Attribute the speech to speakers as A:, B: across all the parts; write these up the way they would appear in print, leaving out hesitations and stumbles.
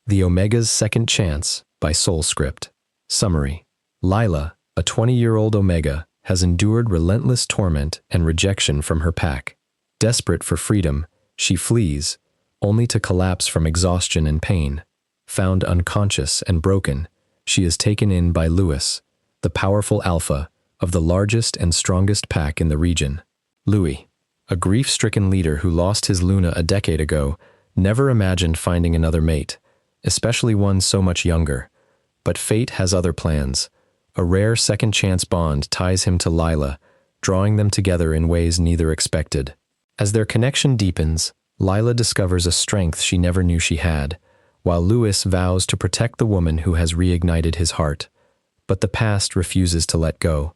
A: The Omega's Second Chance by Soulscript. Summary. Lila, a 20-year-old Omega, has endured relentless torment and rejection from her pack. Desperate for freedom, she flees, only to collapse from exhaustion and pain. Found unconscious and broken, she is taken in by Louis, the powerful alpha of the largest and strongest pack in the region. Louis, a grief-stricken leader who lost his Luna a decade ago, never imagined finding another mate, especially one so much younger. But fate has other plans. A rare second-chance bond ties him to Lila, drawing them together in ways neither expected. As their connection deepens, Lila discovers a strength she never knew she had, while Louis vows to protect the woman who has reignited his heart. But the past refuses to let go.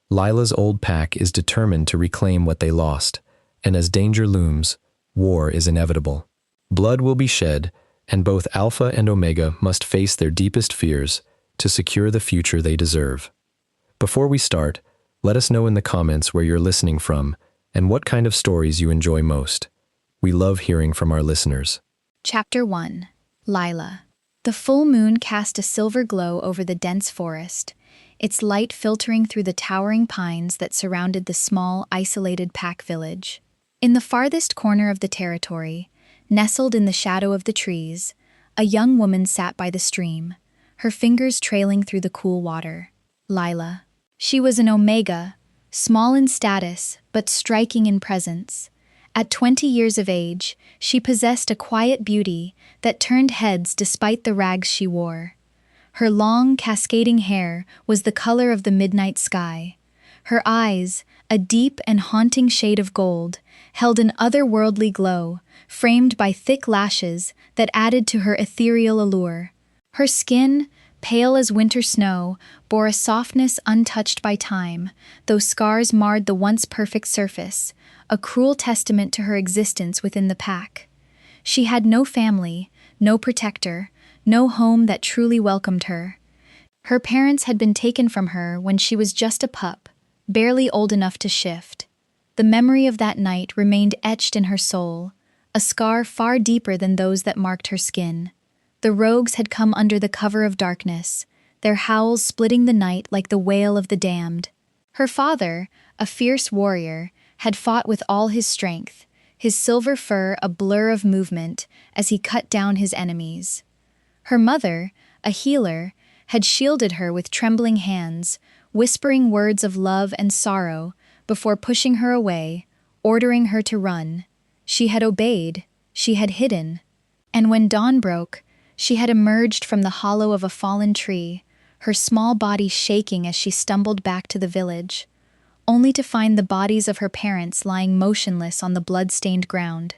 A: Lila's old pack is determined to reclaim what they lost, and as danger looms, war is inevitable. Blood will be shed, and both Alpha and Omega must face their deepest fears to secure the future they deserve. Before we start, let us know in the comments where you're listening from and what kind of stories you enjoy most. We love hearing from our listeners.
B: Chapter 1. Lila. The full moon cast a silver glow over the dense forest, its light filtering through the towering pines that surrounded the small, isolated pack village. In the farthest corner of the territory, nestled in the shadow of the trees, a young woman sat by the stream, her fingers trailing through the cool water. Lila. She was an Omega, small in status but striking in presence. At 20 years of age, she possessed a quiet beauty that turned heads despite the rags she wore. Her long, cascading hair was the color of the midnight sky. Her eyes, a deep and haunting shade of gold, held an otherworldly glow, framed by thick lashes that added to her ethereal allure. Her skin, pale as winter snow, bore a softness untouched by time, though scars marred the once perfect surface, a cruel testament to her existence within the pack. She had no family, no protector, no home that truly welcomed her. Her parents had been taken from her when she was just a pup, barely old enough to shift. The memory of that night remained etched in her soul, a scar far deeper than those that marked her skin. The rogues had come under the cover of darkness, their howls splitting the night like the wail of the damned. Her father, a fierce warrior, had fought with all his strength, his silver fur a blur of movement as he cut down his enemies. Her mother, a healer, had shielded her with trembling hands, whispering words of love and sorrow before pushing her away, ordering her to run. She had obeyed, she had hidden. And when dawn broke, she had emerged from the hollow of a fallen tree, her small body shaking as she stumbled back to the village, only to find the bodies of her parents lying motionless on the blood-stained ground.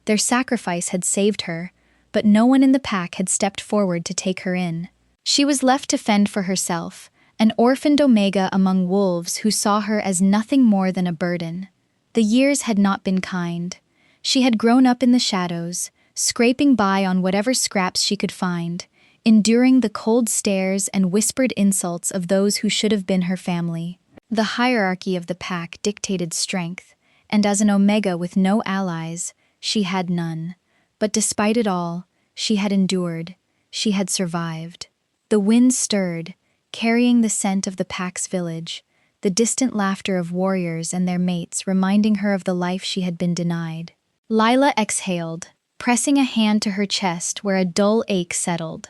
B: Their sacrifice had saved her, but no one in the pack had stepped forward to take her in. She was left to fend for herself, an orphaned Omega among wolves who saw her as nothing more than a burden. The years had not been kind. She had grown up in the shadows, scraping by on whatever scraps she could find, enduring the cold stares and whispered insults of those who should have been her family. The hierarchy of the pack dictated strength, and as an Omega with no allies, she had none. But despite it all, she had endured, she had survived. The wind stirred, carrying the scent of the pack's village, the distant laughter of warriors and their mates reminding her of the life she had been denied. Lila exhaled, pressing a hand to her chest where a dull ache settled,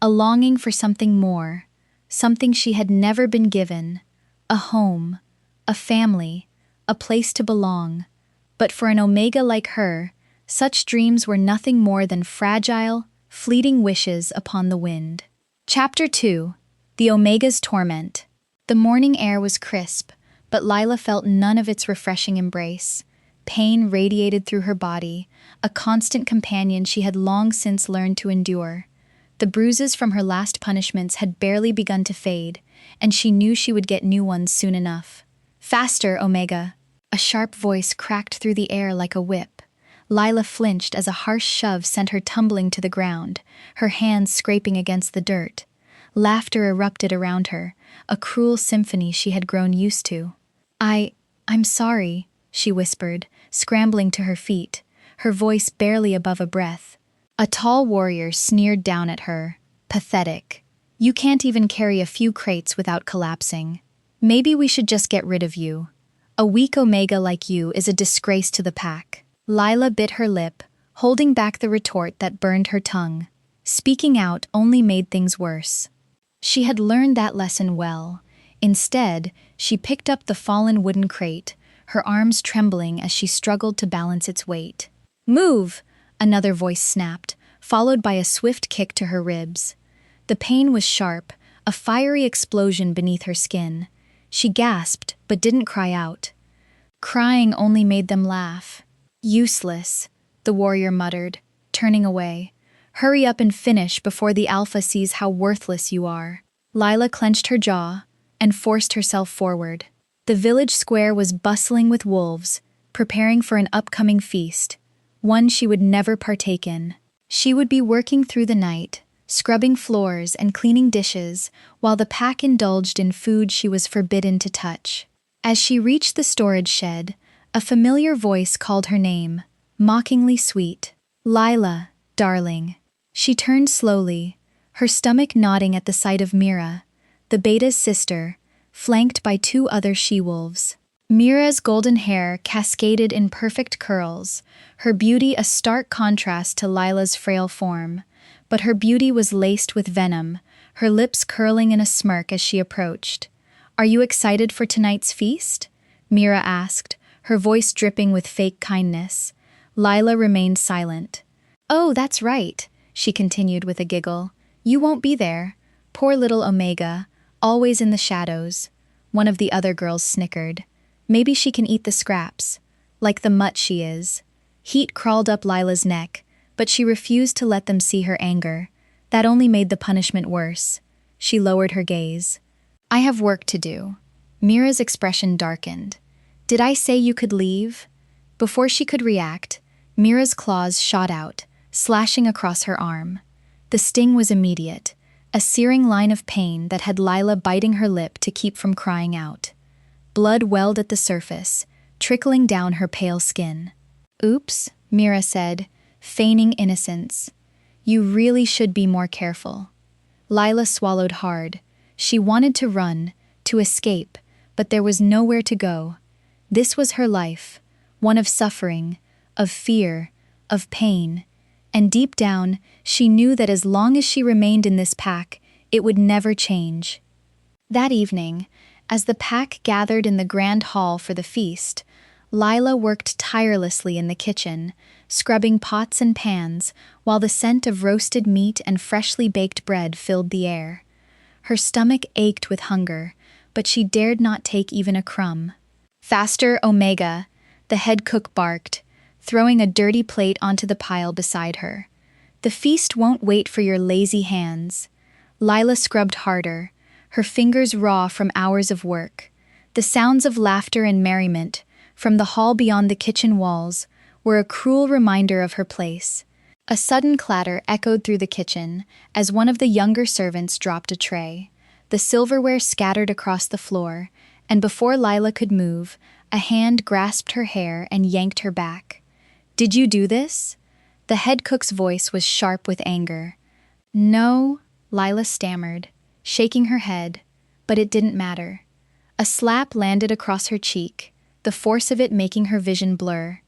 B: a longing for something more, something she had never been given, a home, a family, a place to belong. But for an Omega like her, such dreams were nothing more than fragile, fleeting wishes upon the wind. Chapter 2. The Omega's Torment. The morning air was crisp, but Lila felt none of its refreshing embrace. Pain radiated through her body, a constant companion she had long since learned to endure. The bruises from her last punishments had barely begun to fade, and she knew she would get new ones soon enough. "Faster, Omega!" A sharp voice cracked through the air like a whip. Lila flinched as a harsh shove sent her tumbling to the ground, her hands scraping against the dirt. Laughter erupted around her, a cruel symphony she had grown used to. I'm sorry," she whispered, scrambling to her feet, her voice barely above a breath. A tall warrior sneered down at her. Pathetic. You can't even carry a few crates without collapsing. Maybe we should just get rid of you. A weak Omega like you is a disgrace to the pack. Lila bit her lip, holding back the retort that burned her tongue. Speaking out only made things worse. She had learned that lesson well. Instead, she picked up the fallen wooden crate, her arms trembling as she struggled to balance its weight. "Move!" another voice snapped, followed by a swift kick to her ribs. The pain was sharp, a fiery explosion beneath her skin. She gasped, but didn't cry out. Crying only made them laugh. "Useless," the warrior muttered, turning away. "Hurry up and finish before the Alpha sees how worthless you are." Lila clenched her jaw and forced herself forward. The village square was bustling with wolves, preparing for an upcoming feast, one she would never partake in. She would be working through the night, scrubbing floors and cleaning dishes, while the pack indulged in food she was forbidden to touch. As she reached the storage shed, a familiar voice called her name, mockingly sweet. "Lila, darling." She turned slowly, her stomach nodding at the sight of Mira, the beta's sister, flanked by two other she-wolves. Mira's golden hair cascaded in perfect curls, her beauty a stark contrast to Lila's frail form. But her beauty was laced with venom, her lips curling in a smirk as she approached. "Are you excited for tonight's feast?" Mira asked, her voice dripping with fake kindness. Lila remained silent. "Oh, that's right," she continued with a giggle. "You won't be there. Poor little Omega, always in the shadows." One of the other girls snickered. "Maybe she can eat the scraps. Like the mutt she is." Heat crawled up Lila's neck, but she refused to let them see her anger. That only made the punishment worse. She lowered her gaze. "I have work to do." Mira's expression darkened. "Did I say you could leave?" Before she could react, Mira's claws shot out, slashing across her arm. The sting was immediate, a searing line of pain that had Lila biting her lip to keep from crying out. Blood welled at the surface, trickling down her pale skin. "Oops," Mira said, feigning innocence. "You really should be more careful." Lila swallowed hard. She wanted to run, to escape, but there was nowhere to go. This was her life, one of suffering, of fear, of pain, and deep down, she knew that as long as she remained in this pack, it would never change. That evening, as the pack gathered in the grand hall for the feast, Lila worked tirelessly in the kitchen, scrubbing pots and pans, while the scent of roasted meat and freshly baked bread filled the air. Her stomach ached with hunger, but she dared not take even a crumb. "Faster, Omega," the head cook barked, throwing a dirty plate onto the pile beside her. "The feast won't wait for your lazy hands." Lila scrubbed harder, her fingers raw from hours of work. The sounds of laughter and merriment, from the hall beyond the kitchen walls, were a cruel reminder of her place. A sudden clatter echoed through the kitchen as one of the younger servants dropped a tray. The silverware scattered across the floor, and before Lila could move, a hand grasped her hair and yanked her back. "Did you do this?" The head cook's voice was sharp with anger. "No," Lila stammered, shaking her head, but it didn't matter. A slap landed across her cheek, the force of it making her vision blur.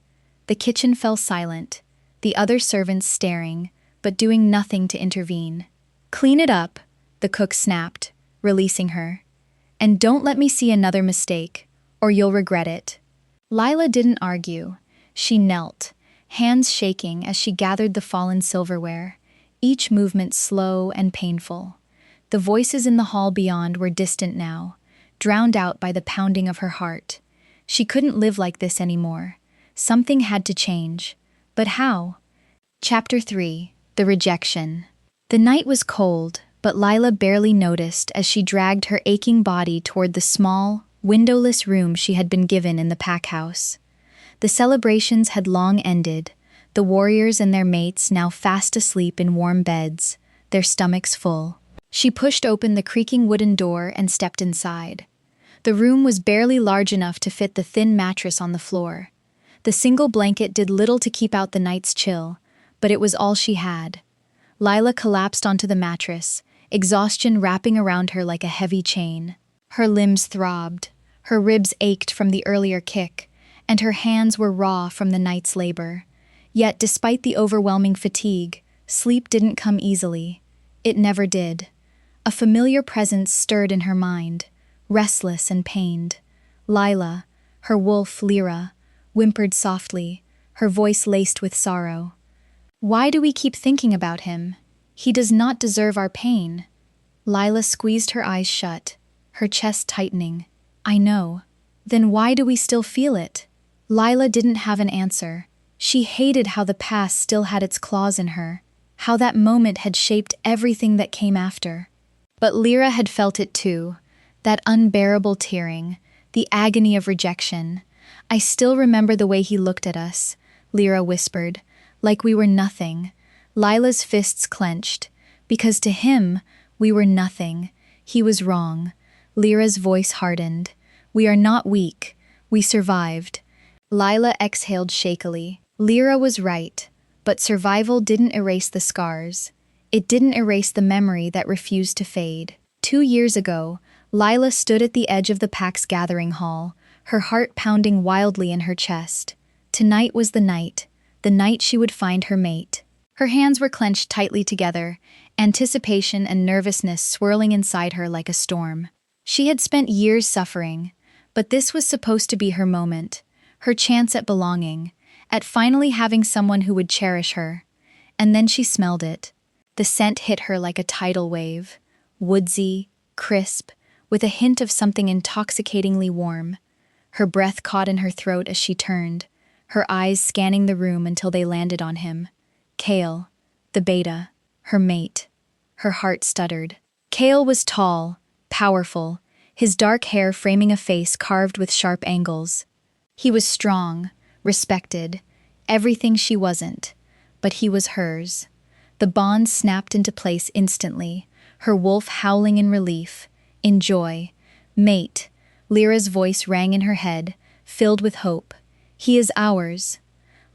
B: The kitchen fell silent, the other servants staring, but doing nothing to intervene. "Clean it up," the cook snapped, releasing her. "And don't let me see another mistake, or you'll regret it." Lila didn't argue. She knelt, hands shaking as she gathered the fallen silverware, each movement slow and painful. The voices in the hall beyond were distant now, drowned out by the pounding of her heart. She couldn't live like this anymore. Something had to change. But how? Chapter 3: The Rejection. The night was cold, but Lila barely noticed as she dragged her aching body toward the small, windowless room she had been given in the pack house. The celebrations had long ended, the warriors and their mates now fast asleep in warm beds, their stomachs full. She pushed open the creaking wooden door and stepped inside. The room was barely large enough to fit the thin mattress on the floor. The single blanket did little to keep out the night's chill, but it was all she had. Lila collapsed onto the mattress, exhaustion wrapping around her like a heavy chain. Her limbs throbbed, her ribs ached from the earlier kick, and her hands were raw from the night's labor. Yet, despite the overwhelming fatigue, sleep didn't come easily. It never did. A familiar presence stirred in her mind, restless and pained. Lila, her wolf Lyra, whimpered softly, her voice laced with sorrow. "Why do we keep thinking about him? He does not deserve our pain." Lila squeezed her eyes shut, her chest tightening. "I know. Then why do we still feel it?" Lila didn't have an answer. She hated how the past still had its claws in her, how that moment had shaped everything that came after. But Lyra had felt it too, that unbearable tearing, the agony of rejection. "I still remember the way he looked at us," Lyra whispered, "like we were nothing." Lila's fists clenched, because to him, we were nothing. He was wrong. Lyra's voice hardened. "We are not weak. We survived." Lila exhaled shakily. Lyra was right, but survival didn't erase the scars. It didn't erase the memory that refused to fade. 2 years ago, Lila stood at the edge of the pack's gathering hall, her heart pounding wildly in her chest. Tonight was the night she would find her mate. Her hands were clenched tightly together, anticipation and nervousness swirling inside her like a storm. She had spent years suffering, but this was supposed to be her moment, her chance at belonging, at finally having someone who would cherish her. And then she smelled it. The scent hit her like a tidal wave, woodsy, crisp, with a hint of something intoxicatingly warm. Her breath caught in her throat as she turned, her eyes scanning the room until they landed on him. Kale, the beta, her mate. Her heart stuttered. Kale was tall, powerful, his dark hair framing a face carved with sharp angles. He was strong, respected, everything she wasn't, but he was hers. The bond snapped into place instantly, her wolf howling in relief, in joy. "Mate," Lyra's voice rang in her head, filled with hope. "He is ours."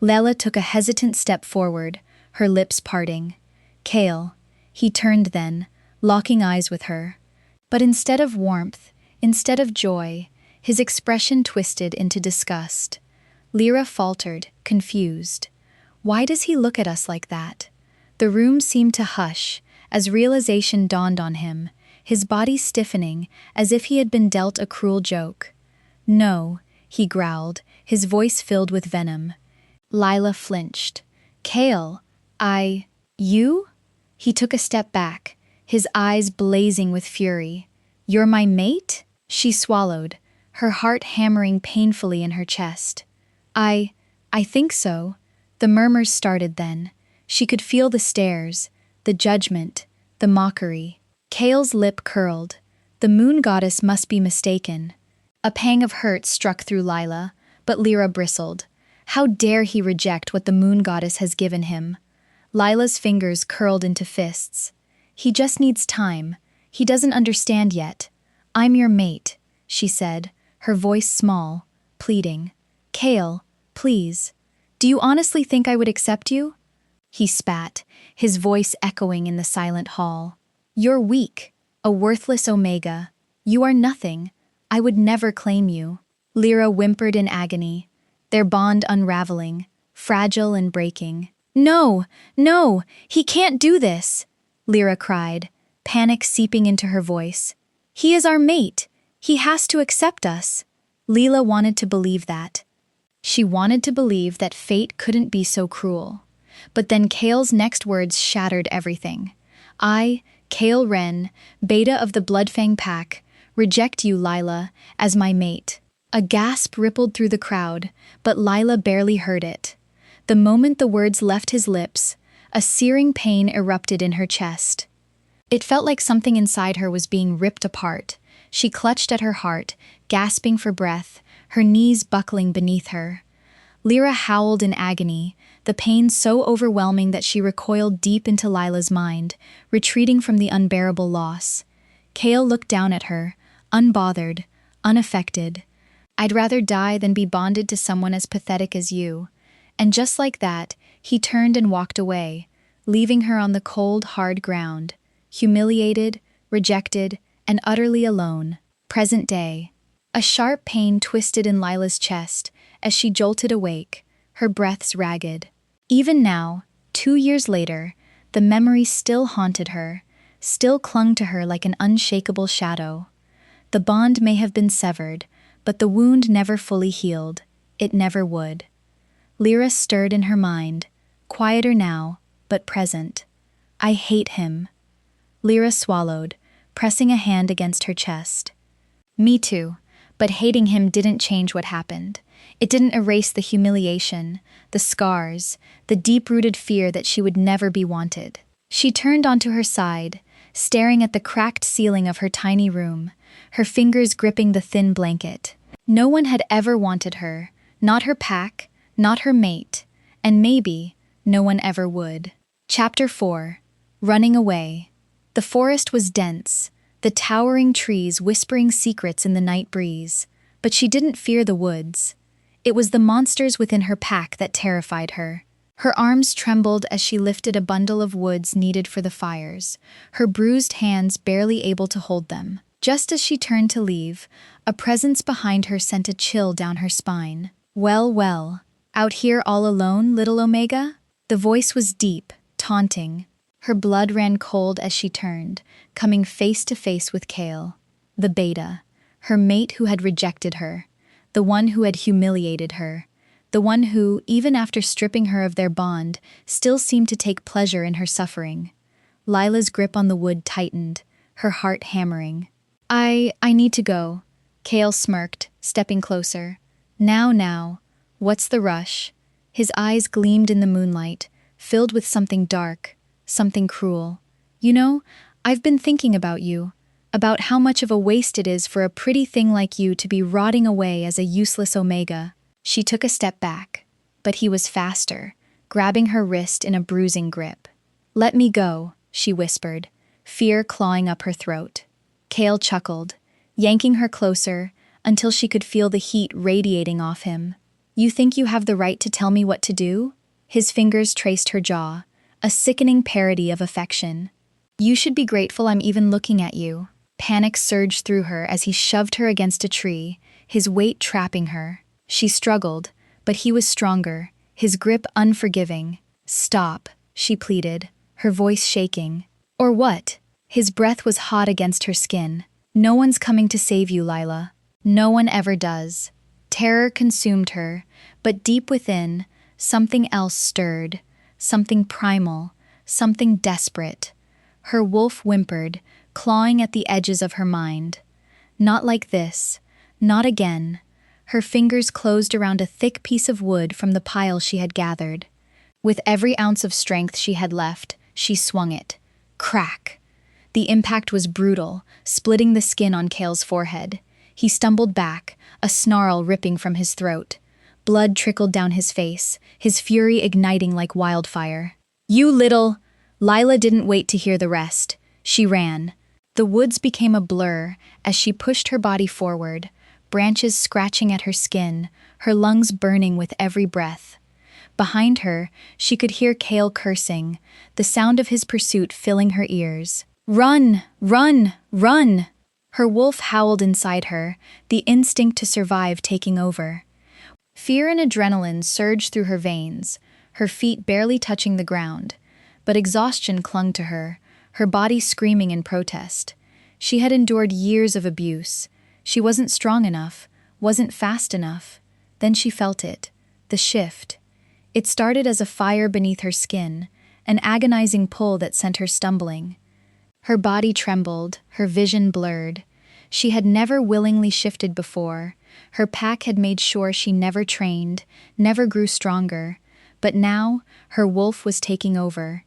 B: Lila took a hesitant step forward, her lips parting. "Kale," he turned then, locking eyes with her. But instead of warmth, instead of joy, his expression twisted into disgust. Lyra faltered, confused. Why does he look at us like that? The room seemed to hush, as realization dawned on him, his body stiffening, as if he had been dealt a cruel joke. "No," he growled, his voice filled with venom. Lila flinched. "Kale, you?" He took a step back, his eyes blazing with fury. "You're my mate?" She swallowed, her heart hammering painfully in her chest. I think so." The murmurs started then. She could feel the stares, the judgment, the mockery. Kale's lip curled. The moon goddess must be mistaken. A pang of hurt struck through Lila, but Lyra bristled. How dare he reject what the moon goddess has given him? Lila's fingers curled into fists. "He just needs time. He doesn't understand yet. I'm your mate," she said, her voice small, pleading. "Kale, please. Do you honestly think I would accept you?" He spat, his voice echoing in the silent hall. "You're weak, a worthless omega. You are nothing. I would never claim you." Lyra whimpered in agony, their bond unraveling, fragile and breaking. No, he can't do this," Lyra cried, panic seeping into her voice. "He is our mate. He has to accept us." Lila wanted to believe that. She wanted to believe that fate couldn't be so cruel. But then Kale's next words shattered everything. "I, Kale Wren, beta of the Bloodfang Pack, reject you, Lila, as my mate." A gasp rippled through the crowd, but Lila barely heard it. The moment the words left his lips, a searing pain erupted in her chest. It felt like something inside her was being ripped apart. She clutched at her heart, gasping for breath, her knees buckling beneath her. Lyra howled in agony, the pain so overwhelming that she recoiled deep into Lila's mind, retreating from the unbearable loss. Kale looked down at her, unbothered, unaffected. "I'd rather die than be bonded to someone as pathetic as you." And just like that, He turned and walked away, leaving her on the cold, hard ground, humiliated, rejected, and utterly alone. Present day. A sharp pain twisted in Lila's chest as she jolted awake, her breaths ragged. Even now, 2 years later, the memory still haunted her, still clung to her like an unshakable shadow. The bond may have been severed, but the wound never fully healed. It never would. Lyra stirred in her mind, quieter now, but present. I hate him. Lyra swallowed, pressing a hand against her chest. Me too, but hating him didn't change what happened. It didn't erase the humiliation, the scars, the deep-rooted fear that she would never be wanted. She turned onto her side, staring at the cracked ceiling of her tiny room, her fingers gripping the thin blanket. No one had ever wanted her, not her pack, not her mate, and maybe no one ever would. Chapter 4. Running Away. The forest was dense, the towering trees whispering secrets in the night breeze, but she didn't fear the woods. It was the monsters within her pack that terrified her. Her arms trembled as she lifted a bundle of woods needed for the fires, her bruised hands barely able to hold them. Just as she turned to leave, a presence behind her sent a chill down her spine. Well, well, out here all alone, little Omega? The voice was deep, taunting. Her blood ran cold as she turned, coming face to face with Kale, the beta, her mate who had rejected her, the one who had humiliated her, the one who, even after stripping her of their bond, still seemed to take pleasure in her suffering. Lila's grip on the wood tightened, her heart hammering. I need to go. Kale smirked, stepping closer. Now, what's the rush? His eyes gleamed in the moonlight, filled with something dark, something cruel. You know, I've been thinking about you, about how much of a waste it is for a pretty thing like you to be rotting away as a useless Omega. She took a step back, but he was faster, grabbing her wrist in a bruising grip. Let me go, she whispered, fear clawing up her throat. Kale chuckled, yanking her closer until she could feel the heat radiating off him. You think you have the right to tell me what to do? His fingers traced her jaw, a sickening parody of affection. You should be grateful I'm even looking at you. Panic surged through her as he shoved her against a tree, his weight trapping her. She struggled, but he was stronger, his grip unforgiving. Stop, she pleaded, her voice shaking. Or what? His breath was hot against her skin. No one's coming to save you, Lila. No one ever does. Terror consumed her, but deep within, something else stirred, something primal, something desperate. Her wolf whimpered, clawing at the edges of her mind. Not like this. Not again. Her fingers closed around a thick piece of wood from the pile she had gathered. With every ounce of strength she had left, she swung it. Crack! The impact was brutal, splitting the skin on Kale's forehead. He stumbled back, a snarl ripping from his throat. Blood trickled down his face, his fury igniting like wildfire. You little... Lila didn't wait to hear the rest. She ran. The woods became a blur as she pushed her body forward, branches scratching at her skin, her lungs burning with every breath. Behind her, she could hear Kale cursing, the sound of his pursuit filling her ears. Run! Run! Run! Her wolf howled inside her, the instinct to survive taking over. Fear and adrenaline surged through her veins, her feet barely touching the ground. But exhaustion clung to her, her body screaming in protest. She had endured years of abuse. She wasn't strong enough, wasn't fast enough. Then she felt it, the shift. It started as a fire beneath her skin, an agonizing pull that sent her stumbling. Her body trembled, her vision blurred. She had never willingly shifted before. Her pack had made sure she never trained, never grew stronger. But now, her wolf was taking over.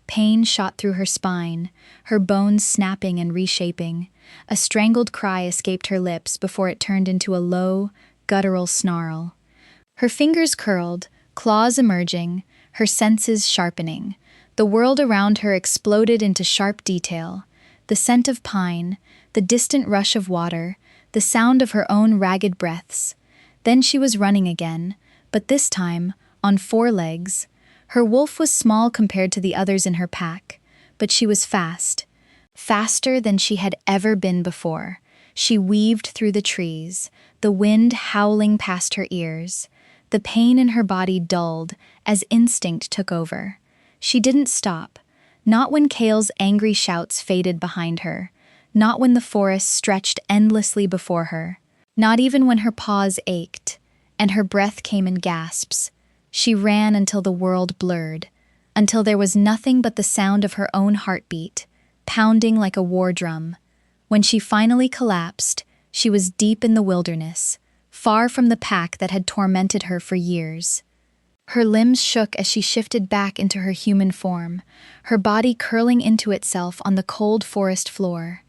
B: Pain shot through her spine, her bones snapping and reshaping. A strangled cry escaped her lips before it turned into a low, guttural snarl. Her fingers curled, claws emerging, her senses sharpening. The world around her exploded into sharp detail. The scent of pine, the distant rush of water, the sound of her own ragged breaths. Then she was running again, but this time, on 4 legs. Her wolf was small compared to the others in her pack, but she was fast. Faster than she had ever been before. She weaved through the trees, the wind howling past her ears. The pain in her body dulled as instinct took over. She didn't stop, not when Kale's angry shouts faded behind her, not when the forest stretched endlessly before her, not even when her paws ached and her breath came in gasps. She ran until the world blurred, until there was nothing but the sound of her own heartbeat, pounding like a war drum. When she finally collapsed, she was deep in the wilderness, far from the pack that had tormented her for years. Her limbs shook as she shifted back into her human form, her body curling into itself on the cold forest floor.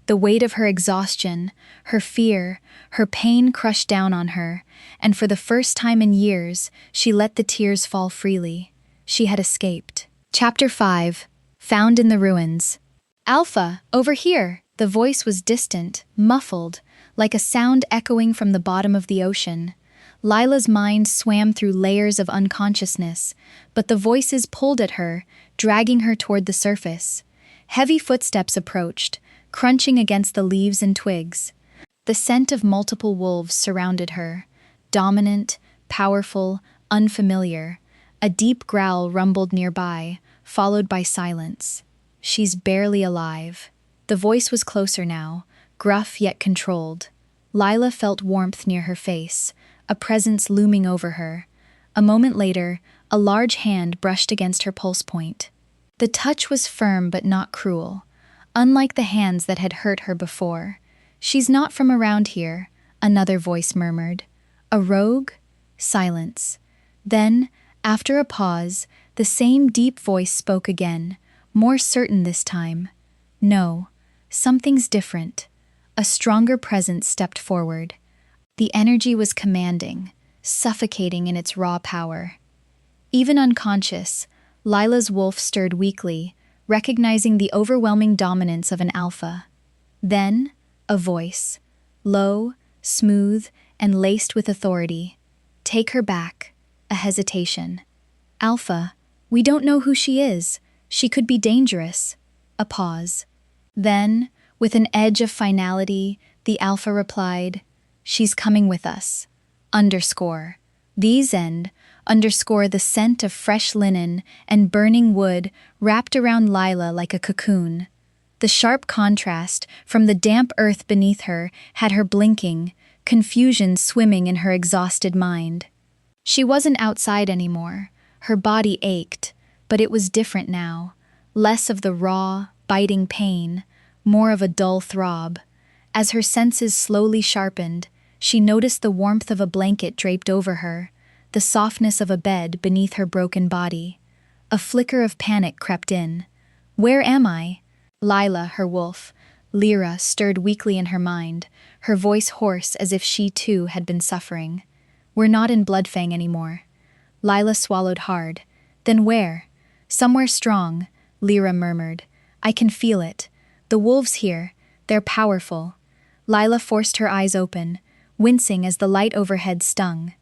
B: The weight of her exhaustion, her fear, her pain crushed down on her, and for the first time in years, she let the tears fall freely. She had escaped. Chapter 5. Found in the Ruins. "Alpha, over here!" The voice was distant, muffled, like a sound echoing from the bottom of the ocean. Lila's mind swam through layers of unconsciousness, but the voices pulled at her, dragging her toward the surface. Heavy footsteps approached, crunching against the leaves and twigs. The scent of multiple wolves surrounded her, dominant, powerful, unfamiliar. A deep growl rumbled nearby, followed by silence. "She's barely alive." The voice was closer now, gruff yet controlled. Lila felt warmth near her face, a presence looming over her. A moment later, a large hand brushed against her pulse point. The touch was firm but not cruel, unlike the hands that had hurt her before. "She's not from around here," another voice murmured. "A rogue?" Silence. Then, after a pause, the same deep voice spoke again, more certain this time. "No, something's different." A stronger presence stepped forward. The energy was commanding, suffocating in its raw power. Even unconscious, Lila's wolf stirred weakly, recognizing the overwhelming dominance of an alpha. Then, a voice, low, smooth, and laced with authority. "Take her back." A hesitation. "Alpha, we don't know who she is. She could be dangerous." A pause. Then, with an edge of finality, the alpha replied, "She's coming with us. Underscore. These end, underscore the scent of fresh linen and burning wood wrapped around Lila like a cocoon. The sharp contrast from the damp earth beneath her had her blinking, confusion swimming in her exhausted mind. She wasn't outside anymore. Her body ached, but it was different now. Less of the raw, biting pain, more of a dull throb. As her senses slowly sharpened, she noticed the warmth of a blanket draped over her, the softness of a bed beneath her broken body. A flicker of panic crept in. "Where am I?" Lila, her wolf, Lyra, stirred weakly in her mind, her voice hoarse as if she too had been suffering. "We're not in Bloodfang anymore." Lila swallowed hard. "Then where?" "Somewhere strong," Lyra murmured. "I can feel it. The wolves here, they're powerful." Lila forced her eyes open, wincing as the light overhead stung.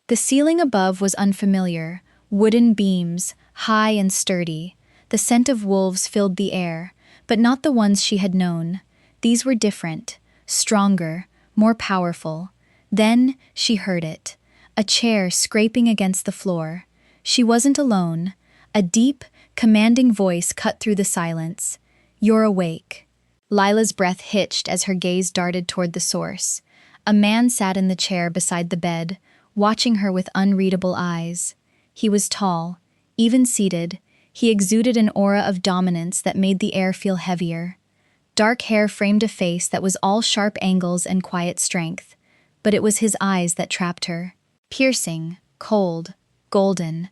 B: The ceiling above was unfamiliar, wooden beams, high and sturdy. The scent of wolves filled the air, but not the ones she had known. These were different, stronger, more powerful. Then she heard it, a chair scraping against the floor. She wasn't alone. A deep, commanding voice cut through the silence. "You're awake." Lila's breath hitched as her gaze darted toward the source. A man sat in the chair beside the bed, watching her with unreadable eyes. He was tall. Even seated, he exuded an aura of dominance that made the air feel heavier. Dark hair framed a face that was all sharp angles and quiet strength, but it was his eyes that trapped her. Piercing, cold, golden,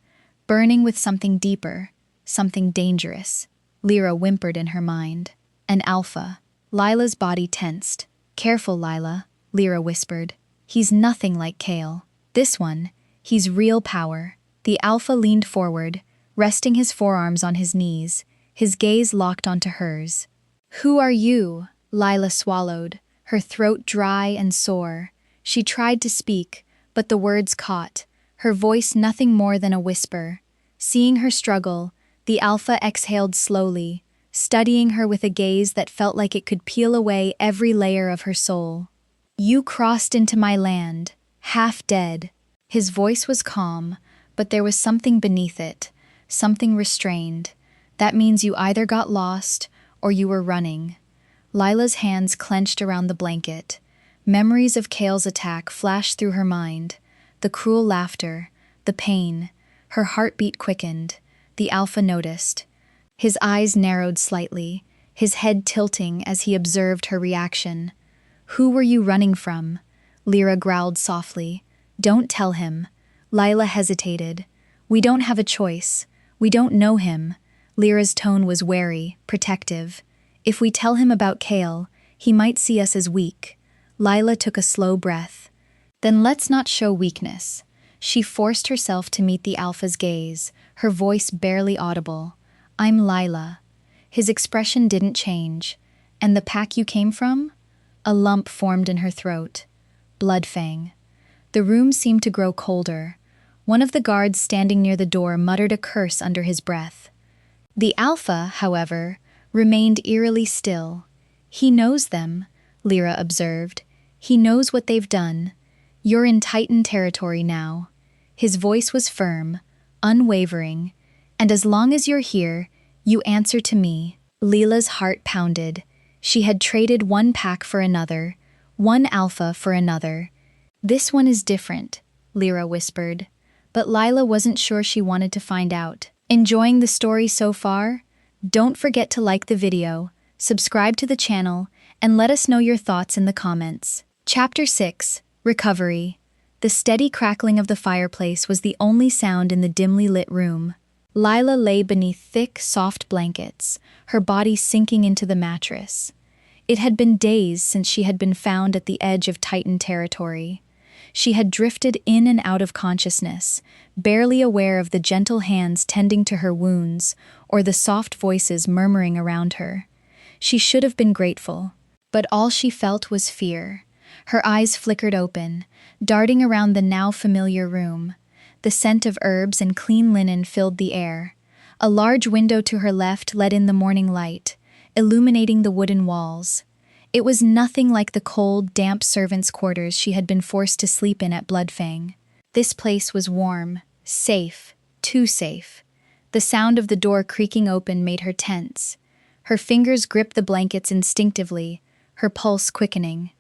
B: burning with something deeper, something dangerous. Lyra whimpered in her mind. "An alpha." Lila's body tensed. "Careful, Lila," Lyra whispered. "He's nothing like Kale. This one, he's real power." The alpha leaned forward, resting his forearms on his knees, his gaze locked onto hers. "Who are you?" Lila swallowed, her throat dry and sore. She tried to speak, but the words caught, her voice nothing more than a whisper. Seeing her struggle, the alpha exhaled slowly, studying her with a gaze that felt like it could peel away every layer of her soul. "You crossed into my land, half dead." His voice was calm, but there was something beneath it, something restrained. "That means you either got lost or you were running." Lila's hands clenched around the blanket. Memories of Kale's attack flashed through her mind. The cruel laughter, the pain. Her heartbeat quickened. The alpha noticed. His eyes narrowed slightly, his head tilting as he observed her reaction. "Who were you running from?" Lyra growled softly. "Don't tell him." Lila hesitated. "We don't have a choice. We don't know him." Lyra's tone was wary, protective. "If we tell him about Kale, he might see us as weak." Lila took a slow breath. "Then let's not show weakness." She forced herself to meet the alpha's gaze, her voice barely audible. "I'm Lila." His expression didn't change. "And the pack you came from?" A lump formed in her throat. "Bloodfang." The room seemed to grow colder. One of the guards standing near the door muttered a curse under his breath. The alpha, however, remained eerily still. "He knows them," Lyra observed. "He knows what they've done. You're in Titan territory now." His voice was firm, unwavering. "And as long as you're here, you answer to me." Lila's heart pounded. She had traded one pack for another, one alpha for another. "This one is different," Lyra whispered. But Lila wasn't sure she wanted to find out. Enjoying the story so far? Don't forget to like the video, subscribe to the channel, and let us know your thoughts in the comments. Chapter 6, Recovery. The steady crackling of the fireplace was the only sound in the dimly lit room. Lila lay beneath thick, soft blankets, her body sinking into the mattress. It had been days since she had been found at the edge of Titan territory. She had drifted in and out of consciousness, barely aware of the gentle hands tending to her wounds or the soft voices murmuring around her. She should have been grateful, but all she felt was fear. Her eyes flickered open, darting around the now familiar room. The scent of herbs and clean linen filled the air. A large window to her left let in the morning light, illuminating the wooden walls. It was nothing like the cold, damp servants' quarters she had been forced to sleep in at Bloodfang. This place was warm, safe, too safe. The sound of the door creaking open made her tense. Her fingers gripped the blankets instinctively, her pulse quickening.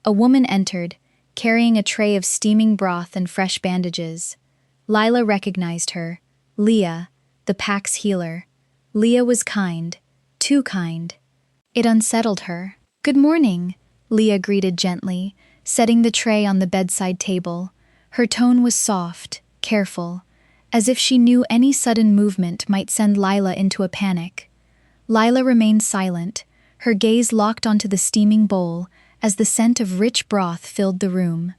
B: A woman entered, carrying a tray of steaming broth and fresh bandages. Lila recognized her, Leah, the pack's healer. Leah was kind, too kind. It unsettled her. "Good morning," Leah greeted gently, setting the tray on the bedside table. Her tone was soft, careful, as if she knew any sudden movement might send Lila into a panic. Lila remained silent, her gaze locked onto the steaming bowl as the scent of rich broth filled the room.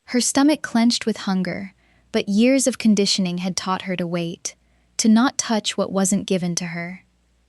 B: Her stomach clenched with hunger, but years of conditioning had taught her to wait, to not touch what wasn't given to her.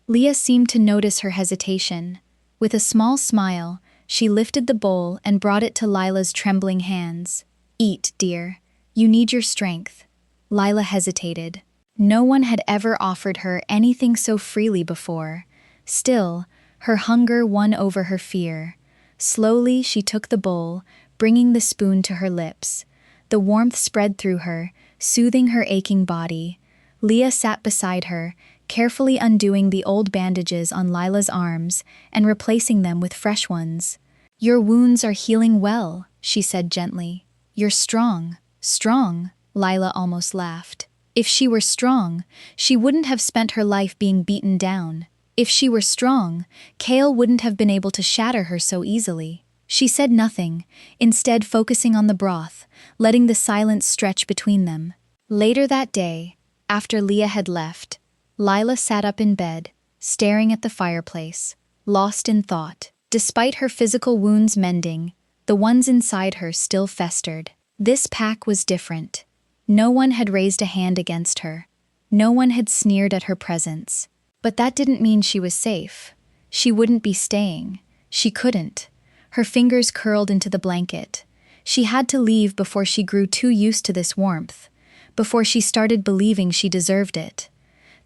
B: Leah seemed to notice her hesitation. With a small smile, she lifted the bowl and brought it to Lila's trembling hands. "Eat, dear. You need your strength." Lila hesitated. No one had ever offered her anything so freely before. Still, her hunger won over her fear. Slowly, she took the bowl, bringing the spoon to her lips. The warmth spread through her, soothing her aching body. Leah sat beside her, carefully undoing the old bandages on Lila's arms and replacing them with fresh ones. "Your wounds are healing well," she said gently. "You're strong, strong," Lila almost laughed. If she were strong, she wouldn't have spent her life being beaten down. If she were strong, Kale wouldn't have been able to shatter her so easily. She said nothing, instead focusing on the broth, letting the silence stretch between them. Later that day, after Leah had left, Lila sat up in bed, staring at the fireplace, lost in thought. Despite her physical wounds mending, the ones inside her still festered. This pack was different. No one had raised a hand against her. No one had sneered at her presence. But that didn't mean she was safe. She wouldn't be staying. She couldn't. Her fingers curled into the blanket. She had to leave before she grew too used to this warmth. before she started believing she deserved it.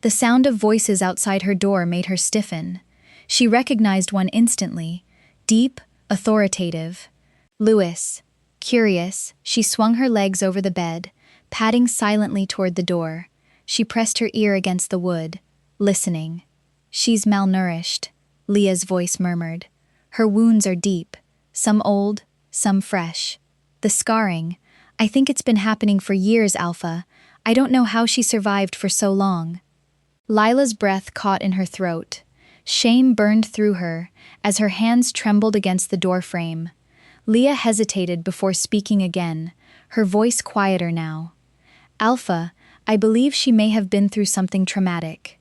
B: The sound of voices outside her door made her stiffen. She recognized one instantly, deep, authoritative. Louis. Curious, she swung her legs over the bed, padding silently toward the door. She pressed her ear against the wood, listening. "She's malnourished," Leah's voice murmured. "Her wounds are deep, some old, some fresh. The scarring, I think it's been happening for years, Alpha. I don't know how she survived for so long." Lila's breath caught in her throat. Shame burned through her as her hands trembled against the doorframe. Leah hesitated before speaking again, her voice quieter now. "Alpha, I believe she may have been through something traumatic."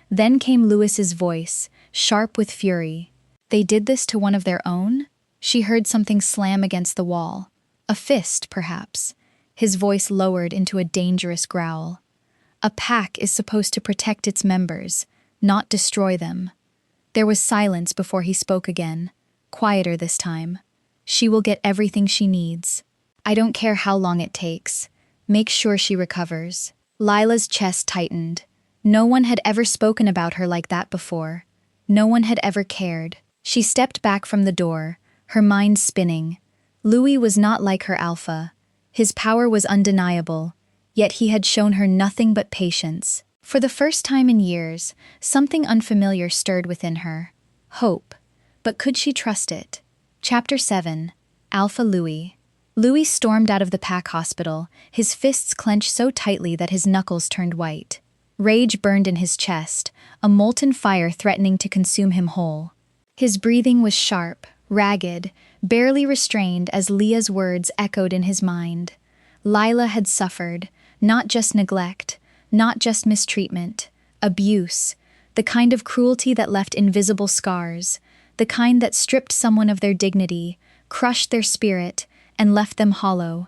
B: Then came Louis's voice, sharp with fury. "They did this to one of their own?" She heard something slam against the wall. A fist, perhaps. His voice lowered into a dangerous growl. "A pack is supposed to protect its members, not destroy them." There was silence before he spoke again, quieter this time. "She will get everything she needs. I don't care how long it takes. Make sure she recovers." Lila's chest tightened. No one had ever spoken about her like that before. No one had ever cared. She stepped back from the door, her mind spinning. Louis was not like her Alpha. His power was undeniable, yet he had shown her nothing but patience. For the first time in years, something unfamiliar stirred within her. Hope. But could she trust it? Chapter 7. Alpha Louis. Louis stormed out of the pack hospital, his fists clenched so tightly that his knuckles turned white. Rage burned in his chest, a molten fire threatening to consume him whole. His breathing was sharp, ragged, barely restrained as Leah's words echoed in his mind. Lila had suffered, not just neglect, not just mistreatment, abuse, the kind of cruelty that left invisible scars, the kind that stripped someone of their dignity, crushed their spirit, and left them hollow.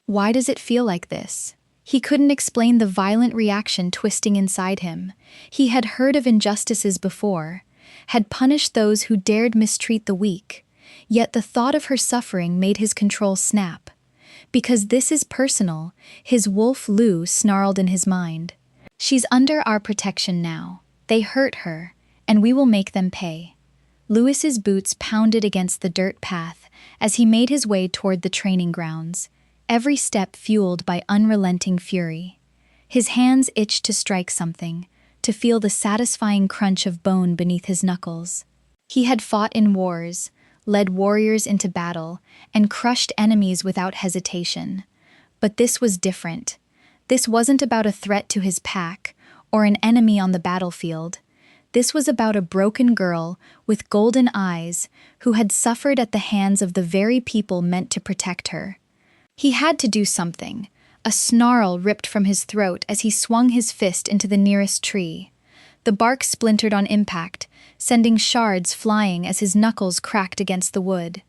B: Why does it feel like this? He couldn't explain the violent reaction twisting inside him. He had heard of injustices before, had punished those who dared mistreat the weak, yet the thought of her suffering made his control snap. "Because this is personal," his wolf Lou snarled in his mind. "She's under our protection now. They hurt her, and we will make them pay." Louis's boots pounded against the dirt path as he made his way toward the training grounds, every step fueled by unrelenting fury. His hands itched to strike something, to feel the satisfying crunch of bone beneath his knuckles. He had fought in wars, led warriors into battle, and crushed enemies without hesitation. But this was different. This wasn't about a threat to his pack or an enemy on the battlefield. This was about a broken girl with golden eyes who had suffered at the hands of the very people meant to protect her. He had to do something. A snarl ripped from his throat as he swung his fist into the nearest tree. The bark splintered on impact, sending shards flying as his knuckles cracked against the wood.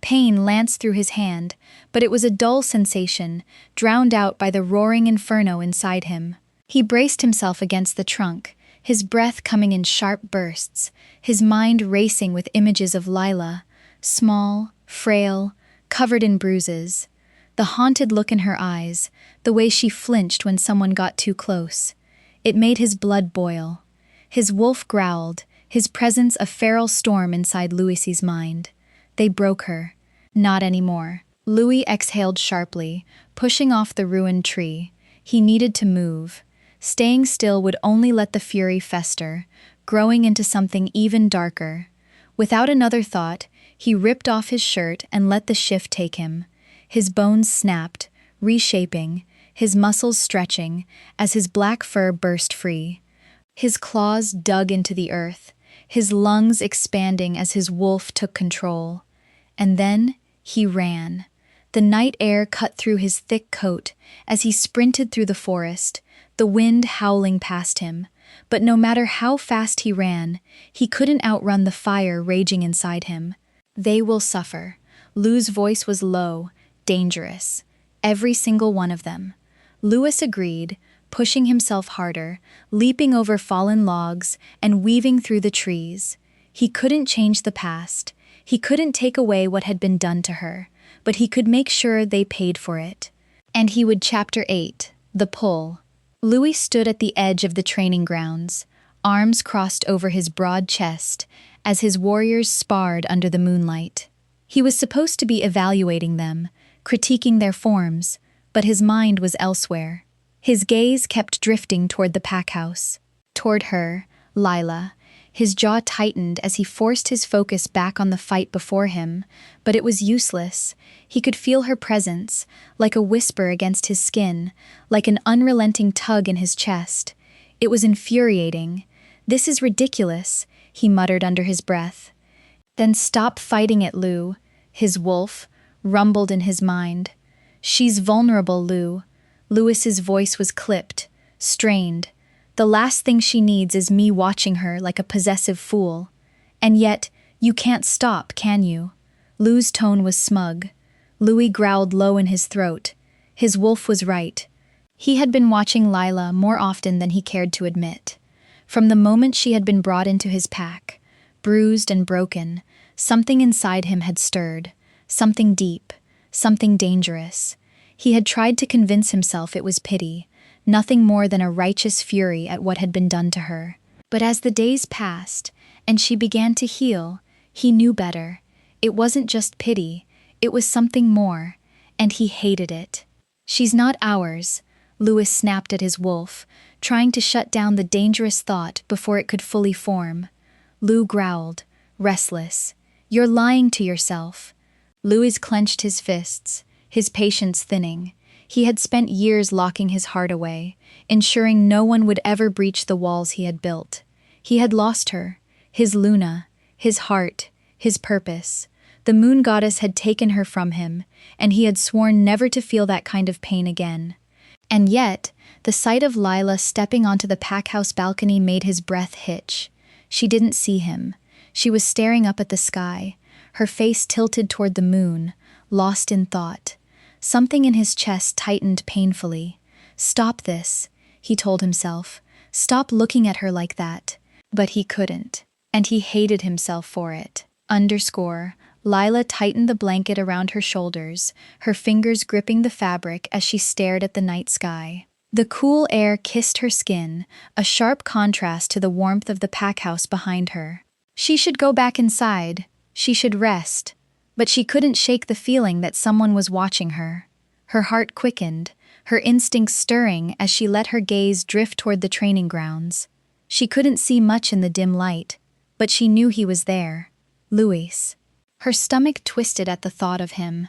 B: Pain lanced through his hand, but it was a dull sensation, drowned out by the roaring inferno inside him. He braced himself against the trunk, his breath coming in sharp bursts, his mind racing with images of Lila, small, frail, covered in bruises. The haunted look in her eyes, the way she flinched when someone got too close. It made his blood boil. His wolf growled, his presence a feral storm inside Louis's mind. They broke her. Not anymore. Louis exhaled sharply, pushing off the ruined tree. He needed to move. Staying still would only let the fury fester, growing into something even darker. Without another thought, he ripped off his shirt and let the shift take him. His bones snapped, reshaping, his muscles stretching, as his black fur burst free. His claws dug into the earth, his lungs expanding as his wolf took control. And then he ran. The night air cut through his thick coat as he sprinted through the forest, the wind howling past him. But no matter how fast he ran, he couldn't outrun the fire raging inside him. "They will suffer." Lou's voice was low, dangerous. "Every single one of them." Louis agreed, pushing himself harder, leaping over fallen logs and weaving through the trees. He couldn't change the past. He couldn't take away what had been done to her, but he could make sure they paid for it. And he would. Chapter 8. The pull. Louis stood at the edge of the training grounds, arms crossed over his broad chest, as his warriors sparred under the moonlight. He was supposed to be evaluating them, critiquing their forms, but his mind was elsewhere. His gaze kept drifting toward the pack house. Toward her, Lila. His jaw tightened as he forced his focus back on the fight before him, but it was useless. He could feel her presence, like a whisper against his skin, like an unrelenting tug in his chest. It was infuriating. "This is ridiculous," he muttered under his breath. "Then stop fighting it, Lou," his wolf rumbled in his mind. "She's vulnerable, Lou." Louis's voice was clipped, strained. "The last thing she needs is me watching her like a possessive fool. And yet, you can't stop, can you?" Lou's tone was smug. Louis growled low in his throat. His wolf was right. He had been watching Lila more often than he cared to admit. From the moment she had been brought into his pack, bruised and broken, something inside him had stirred. Something deep, something dangerous. He had tried to convince himself it was pity, nothing more than a righteous fury at what had been done to her. But as the days passed, and she began to heal, he knew better. It wasn't just pity, it was something more, and he hated it. "She's not ours," Louis snapped at his wolf, trying to shut down the dangerous thought before it could fully form. Lou growled, restless. "You're lying to yourself." Louis clenched his fists, his patience thinning. He had spent years locking his heart away, ensuring no one would ever breach the walls he had built. He had lost her, his Luna, his heart, his purpose. The moon goddess had taken her from him, and he had sworn never to feel that kind of pain again. And yet, the sight of Lila stepping onto the pack house balcony made his breath hitch. She didn't see him. She was staring up at the sky, her face tilted toward the moon, lost in thought. Something in his chest tightened painfully. "Stop this," he told himself. "Stop looking at her like that." But he couldn't, and he hated himself for it. Lila tightened the blanket around her shoulders, her fingers gripping the fabric as she stared at the night sky. The cool air kissed her skin, a sharp contrast to the warmth of the pack house behind her. She should go back inside. She should rest. But she couldn't shake the feeling that someone was watching her. Her heart quickened, her instincts stirring as she let her gaze drift toward the training grounds. She couldn't see much in the dim light, but she knew he was there. Louis. Her stomach twisted at the thought of him.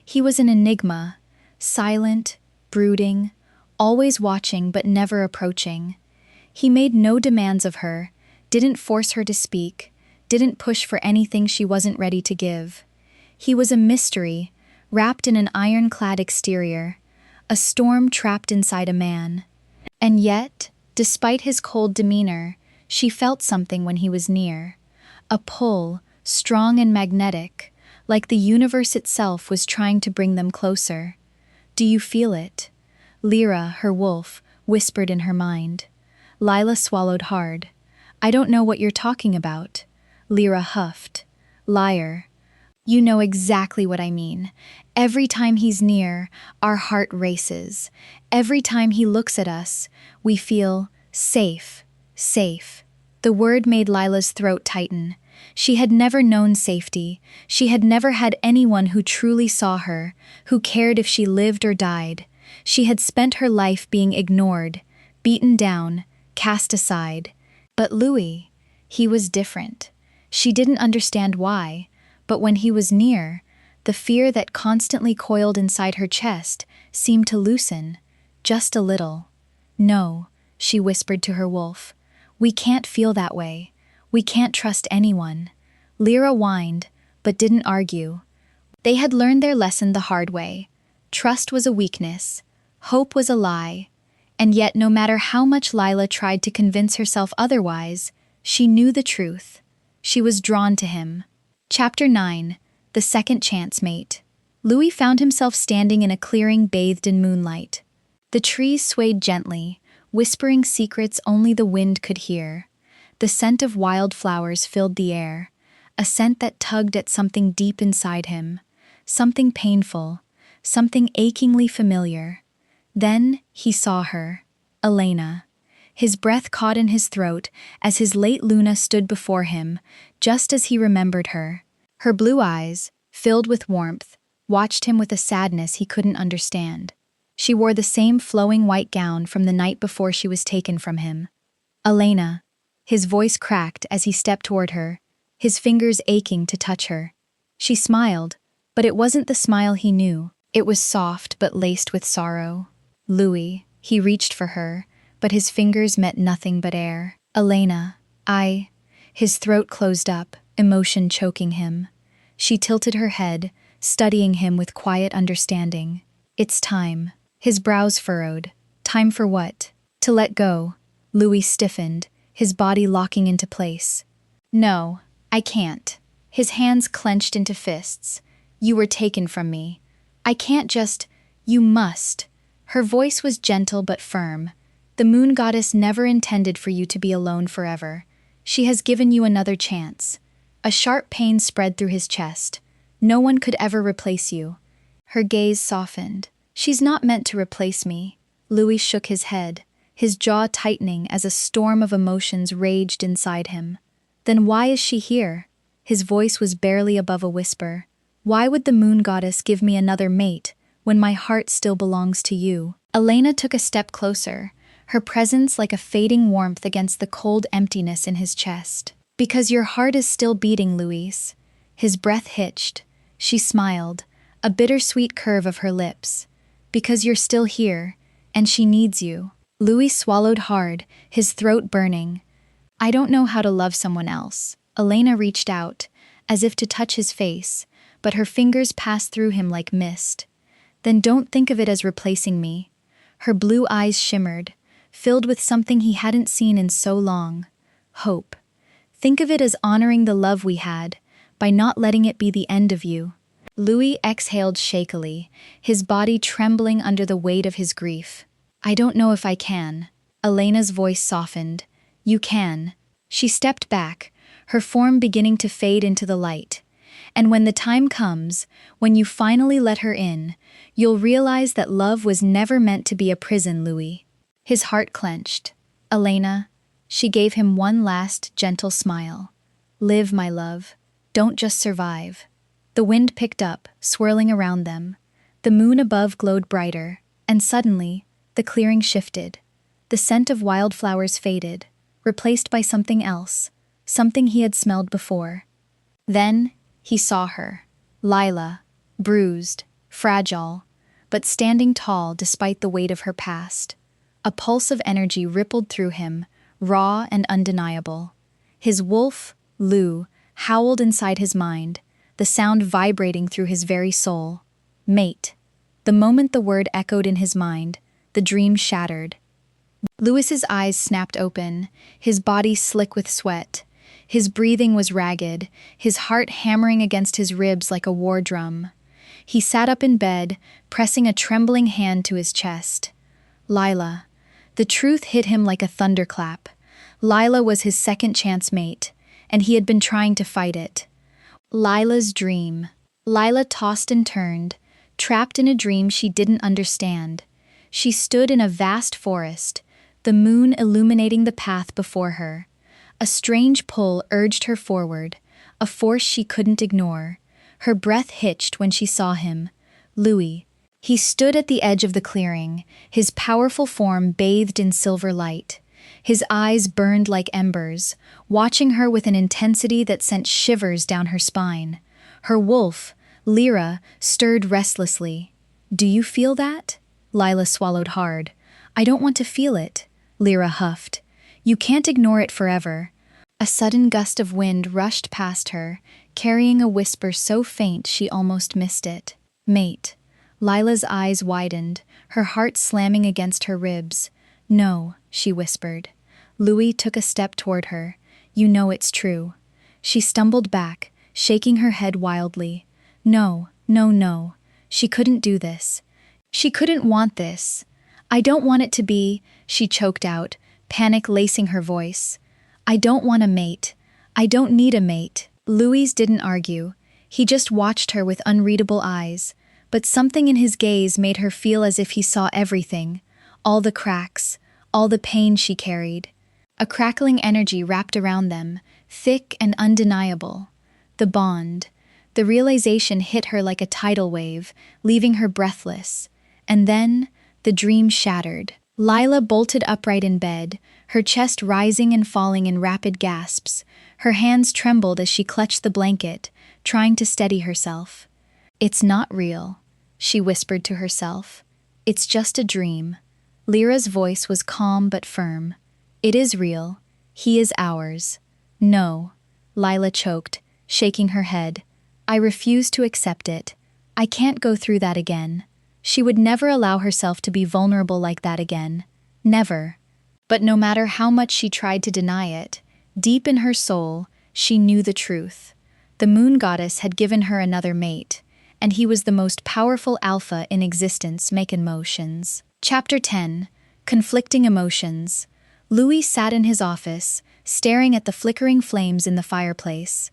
B: He was an enigma, silent, brooding, always watching but never approaching. He made no demands of her, didn't force her to speak, didn't push for anything she wasn't ready to give. He was a mystery, wrapped in an ironclad exterior, a storm trapped inside a man. And yet, despite his cold demeanor, she felt something when he was near. A pull, strong and magnetic, like the universe itself was trying to bring them closer. "Do you feel it?" Lyra, her wolf, whispered in her mind. Lila swallowed hard. "I don't know what you're talking about." Lyra huffed. "Liar. You know exactly what I mean. Every time he's near, our heart races. Every time he looks at us, we feel safe, safe." The word made Lila's throat tighten. She had never known safety. She had never had anyone who truly saw her, who cared if she lived or died. She had spent her life being ignored, beaten down, cast aside. But Louis, he was different. She didn't understand why. But when he was near, the fear that constantly coiled inside her chest seemed to loosen, just a little. "No," she whispered to her wolf. "We can't feel that way. We can't trust anyone." Lyra whined, but didn't argue. They had learned their lesson the hard way. Trust was a weakness. Hope was a lie. And yet, no matter how much Lila tried to convince herself otherwise, she knew the truth. She was drawn to him. Chapter 9. The Second Chance Mate. Louis found himself standing in a clearing bathed in moonlight. The trees swayed gently, whispering secrets only the wind could hear. The scent of wildflowers filled the air, a scent that tugged at something deep inside him, something painful, something achingly familiar. Then he saw her, Elena. His breath caught in his throat as his late Luna stood before him, just as he remembered her. Her blue eyes, filled with warmth, watched him with a sadness he couldn't understand. She wore the same flowing white gown from the night before she was taken from him. Elena. His voice cracked as he stepped toward her, his fingers aching to touch her. She smiled, but it wasn't the smile he knew. It was soft but laced with sorrow. Louis. He reached for her, but his fingers met nothing but air. Elena. His throat closed up, emotion choking him. She tilted her head, studying him with quiet understanding. It's time. His brows furrowed. Time for what? To let go. Louis stiffened, his body locking into place. No, I can't. His hands clenched into fists. You were taken from me. I can't just. You must. Her voice was gentle but firm. The moon goddess never intended for you to be alone forever. She has given you another chance. A sharp pain spread through his chest. No one could ever replace you. Her gaze softened. She's not meant to replace me. Louis shook his head, his jaw tightening as a storm of emotions raged inside him. Then why is she here? His voice was barely above a whisper. Why would the moon goddess give me another mate when my heart still belongs to you? Elena took a step closer, her presence like a fading warmth against the cold emptiness in his chest. Because your heart is still beating, Louis. His breath hitched. She smiled, a bittersweet curve of her lips. Because you're still here, and she needs you. Louis swallowed hard, his throat burning. I don't know how to love someone else. Elena reached out, as if to touch his face, but her fingers passed through him like mist. Then don't think of it as replacing me. Her blue eyes shimmered, filled with something he hadn't seen in so long. Hope. Think of it as honoring the love we had, by not letting it be the end of you. Louis exhaled shakily, his body trembling under the weight of his grief. I don't know if I can. Elena's voice softened. You can. She stepped back, her form beginning to fade into the light. And when the time comes, when you finally let her in, you'll realize that love was never meant to be a prison, Louis. His heart clenched. Elena. She gave him one last, gentle smile. Live, my love. Don't just survive. The wind picked up, swirling around them. The moon above glowed brighter, and suddenly, the clearing shifted. The scent of wildflowers faded, replaced by something else, something he had smelled before. Then, he saw her. Lila, bruised, fragile, but standing tall despite the weight of her past. A pulse of energy rippled through him, raw and undeniable. His wolf, Lou, howled inside his mind, the sound vibrating through his very soul. Mate. The moment the word echoed in his mind, the dream shattered. Louis's eyes snapped open, his body slick with sweat. His breathing was ragged, his heart hammering against his ribs like a war drum. He sat up in bed, pressing a trembling hand to his chest. Lila. The truth hit him like a thunderclap. Lila was his second chance mate, and he had been trying to fight it. Lila's dream. Lila tossed and turned, trapped in a dream she didn't understand. She stood in a vast forest, the moon illuminating the path before her. A strange pull urged her forward, a force she couldn't ignore. Her breath hitched when she saw him. Louis. He stood at the edge of the clearing, his powerful form bathed in silver light. His eyes burned like embers, watching her with an intensity that sent shivers down her spine. Her wolf, Lyra, stirred restlessly. Do you feel that? Lila swallowed hard. I don't want to feel it, Lyra huffed. You can't ignore it forever. A sudden gust of wind rushed past her, carrying a whisper so faint she almost missed it. Mate. Lila's eyes widened, her heart slamming against her ribs. No, she whispered. Louis took a step toward her. You know it's true. She stumbled back, shaking her head wildly. No, no, no. She couldn't do this. She couldn't want this. I don't want it to be, she choked out, panic lacing her voice. I don't want a mate. I don't need a mate. Louis didn't argue. He just watched her with unreadable eyes. but something in his gaze made her feel as if he saw everything, all the cracks, all the pain she carried. A crackling energy wrapped around them, thick and undeniable. The bond. The realization hit her like a tidal wave, leaving her breathless. And then, the dream shattered. Lila bolted upright in bed, her chest rising and falling in rapid gasps. Her hands trembled as she clutched the blanket, trying to steady herself. "It's not real," she whispered to herself. "It's just a dream." Lyra's voice was calm but firm. "It is real. He is ours." "No," Lila choked, shaking her head. "I refuse to accept it. I can't go through that again." She would never allow herself to be vulnerable like that again. Never. But no matter how much she tried to deny it, deep in her soul, she knew the truth. The moon goddess had given her another mate, and he was the most powerful alpha in existence, making motions. Chapter 10. Conflicting Emotions. Louis sat in his office, staring at the flickering flames in the fireplace.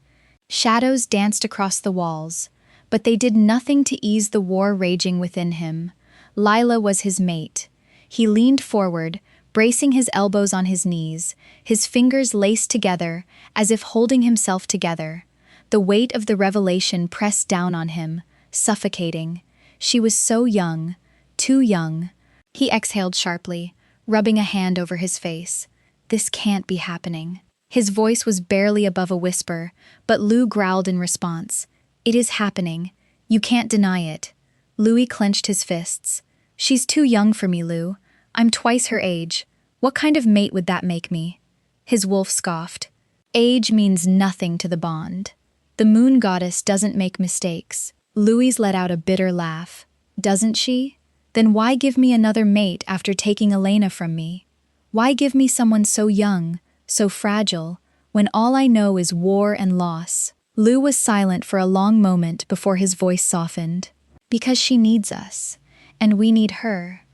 B: Shadows danced across the walls, but they did nothing to ease the war raging within him. Lila was his mate. He leaned forward, bracing his elbows on his knees, his fingers laced together, as if holding himself together. The weight of the revelation pressed down on him, suffocating. She was so young, too young. He exhaled sharply, rubbing a hand over his face. "This can't be happening." His voice was barely above a whisper, but Lou growled in response. "It is happening. You can't deny it." Louis clenched his fists. "She's too young for me, Lou. I'm twice her age. What kind of mate would that make me?" His wolf scoffed. "Age means nothing to the bond. The moon goddess doesn't make mistakes." Louis let out a bitter laugh. "Doesn't she? Then why give me another mate after taking Elena from me? Why give me someone so young, so fragile, when all I know is war and loss?" Lou was silent for a long moment before his voice softened. "Because she needs us, and we need her."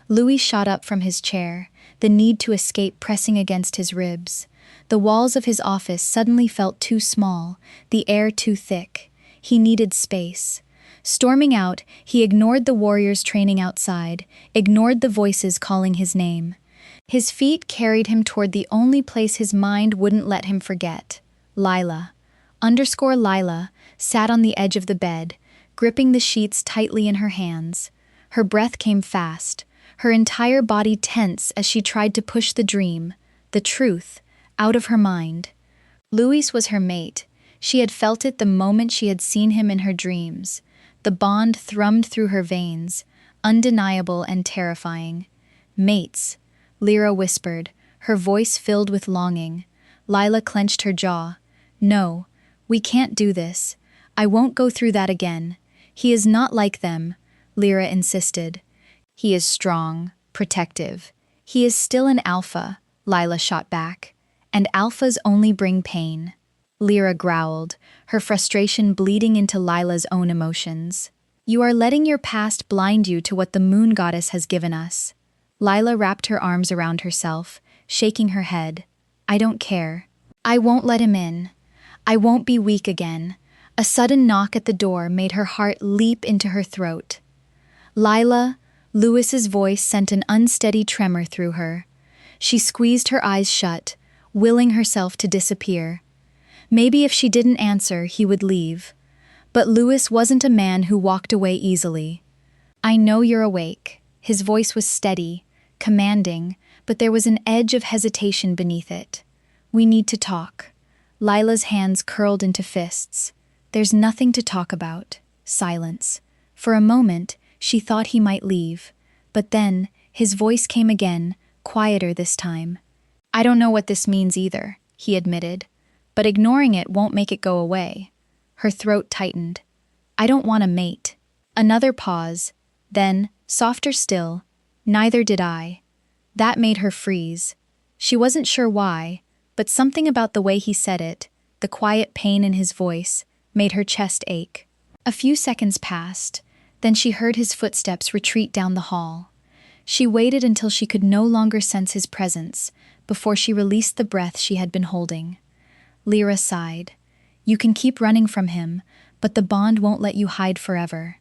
B: Louis shot up from his chair, the need to escape pressing against his ribs. The walls of his office suddenly felt too small, the air too thick. He needed space. Storming out, he ignored the warriors training outside, ignored the voices calling his name. His feet carried him toward the only place his mind wouldn't let him forget. Lila sat on the edge of the bed, gripping the sheets tightly in her hands. Her breath came fast, her entire body tense as she tried to push the dream, the truth, out of her mind. Louis was her mate. She had felt it the moment she had seen him in her dreams. The bond thrummed through her veins, undeniable and terrifying. "Mates," Lyra whispered, her voice filled with longing. Lila clenched her jaw. "No, we can't do this. I won't go through that again. He is not like them," Lyra insisted. "He is strong, protective. He is still an alpha," Lila shot back. "And alphas only bring pain." Lyra growled, her frustration bleeding into Lila's own emotions. "You are letting your past blind you to what the moon goddess has given us." Lila wrapped her arms around herself, shaking her head. "I don't care. I won't let him in. I won't be weak again." A sudden knock at the door made her heart leap into her throat. "Lila," Louis's voice sent an unsteady tremor through her. She squeezed her eyes shut, willing herself to disappear. Maybe if she didn't answer, he would leave. But Louis wasn't a man who walked away easily. "I know you're awake." His voice was steady, commanding, but there was an edge of hesitation beneath it. "We need to talk." Lila's hands curled into fists. "There's nothing to talk about." Silence. For a moment, she thought he might leave. But then, his voice came again, quieter this time. "I don't know what this means either," he admitted. "But ignoring it won't make it go away." Her throat tightened. "I don't want a mate." Another pause. Then, softer still, "Neither did I." That made her freeze. She wasn't sure why, but something about the way he said it, the quiet pain in his voice, made her chest ache. A few seconds passed, then she heard his footsteps retreat down the hall. She waited until she could no longer sense his presence, before she released the breath she had been holding. Lyra sighed. "You can keep running from him, but the bond won't let you hide forever."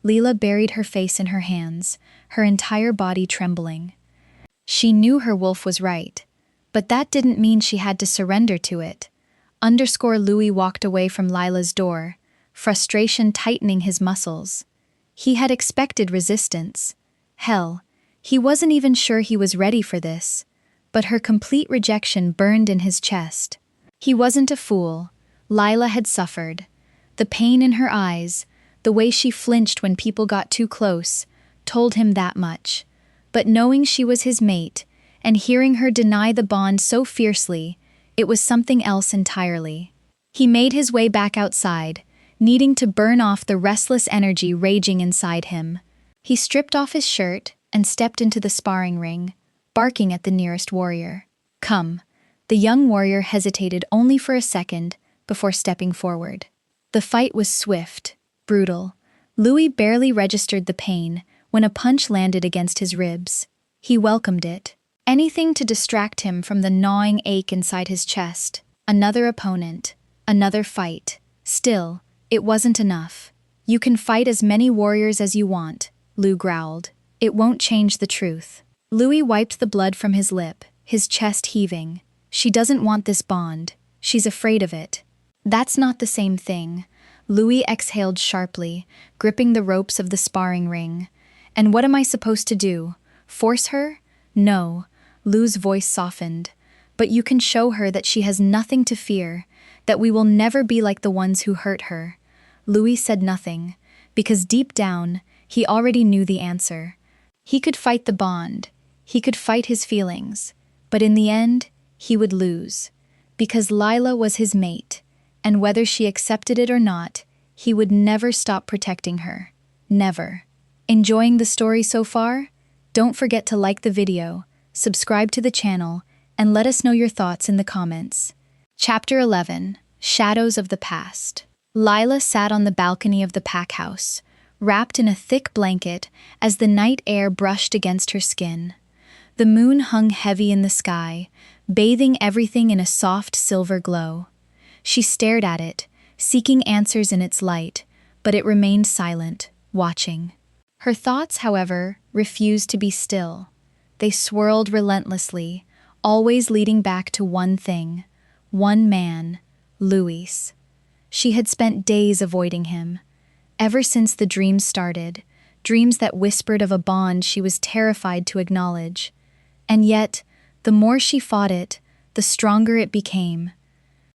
B: Lila buried her face in her hands, her entire body trembling. She knew her wolf was right, but that didn't mean she had to surrender to it. Louis walked away from Lila's door, frustration tightening his muscles. He had expected resistance. Hell, he wasn't even sure he was ready for this, but her complete rejection burned in his chest. He wasn't a fool. Lila had suffered. The pain in her eyes, the way she flinched when people got too close, told him that much. But knowing she was his mate, and hearing her deny the bond so fiercely, it was something else entirely. He made his way back outside, needing to burn off the restless energy raging inside him. He stripped off his shirt and stepped into the sparring ring, barking at the nearest warrior. "Come." The young warrior hesitated only for a second before stepping forward. The fight was swift, brutal. Louis barely registered the pain when a punch landed against his ribs. He welcomed it. Anything to distract him from the gnawing ache inside his chest. Another opponent. Another fight. Still, it wasn't enough. "You can fight as many warriors as you want," Lou growled. "It won't change the truth." Louis wiped the blood from his lip, his chest heaving. "She doesn't want this bond. She's afraid of it." "That's not the same thing." Louis exhaled sharply, gripping the ropes of the sparring ring. "And what am I supposed to do? Force her?" "No." Lou's voice softened. "But you can show her that she has nothing to fear, that we will never be like the ones who hurt her." Louis said nothing, because deep down, he already knew the answer. He could fight the bond. He could fight his feelings. But in the end, he would lose. Because Lila was his mate, and whether she accepted it or not, he would never stop protecting her. Never. Enjoying the story so far? Don't forget to like the video, subscribe to the channel, and let us know your thoughts in the comments. Chapter 11. Shadows of the Past. Lila sat on the balcony of the pack house, wrapped in a thick blanket as the night air brushed against her skin. The moon hung heavy in the sky, bathing everything in a soft silver glow. She stared at it, seeking answers in its light, but it remained silent, watching. Her thoughts, however, refused to be still. They swirled relentlessly, always leading back to one thing, one man, Louis. She had spent days avoiding him. Ever since the dreams started, dreams that whispered of a bond she was terrified to acknowledge. And yet, the more she fought it, the stronger it became.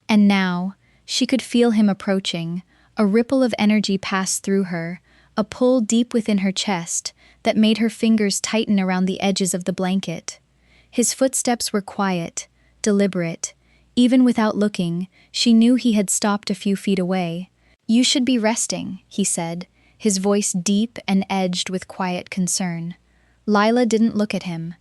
B: And now, she could feel him approaching. A ripple of energy passed through her, a pull deep within her chest that made her fingers tighten around the edges of the blanket. His footsteps were quiet, deliberate. Even without looking, she knew he had stopped a few feet away. "You should be resting," he said, his voice deep and edged with quiet concern. Lila didn't look at him.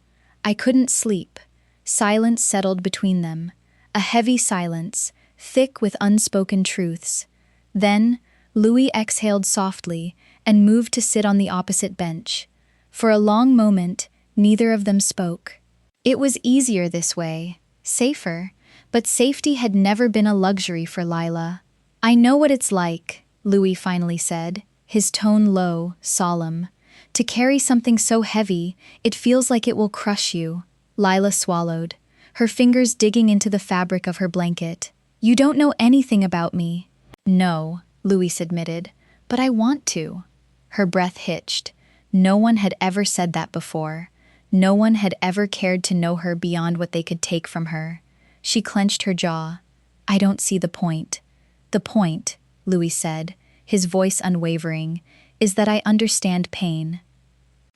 B: "I couldn't sleep." Silence settled between them. A heavy silence, thick with unspoken truths. Then, Louis exhaled softly and moved to sit on the opposite bench. For a long moment, neither of them spoke. It was easier this way, safer, but safety had never been a luxury for Lila. "I know what it's like," Louis finally said, his tone low, solemn. "To carry something so heavy, it feels like it will crush you." Lila swallowed, her fingers digging into the fabric of her blanket. "You don't know anything about me." "No," Louis admitted, "but I want to." Her breath hitched. No one had ever said that before. No one had ever cared to know her beyond what they could take from her. She clenched her jaw. "I don't see the point." "The point," Louis said, his voice unwavering, "is that I understand pain.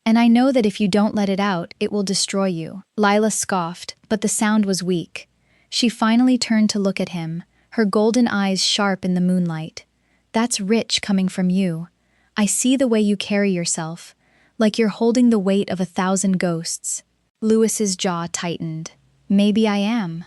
B: And I know that if you don't let it out, it will destroy you." Lila scoffed, but the sound was weak. She finally turned to look at him, her golden eyes sharp in the moonlight. "That's rich coming from you. I see the way you carry yourself, like you're holding the weight of 1,000 ghosts." Louis's jaw tightened. "Maybe I am."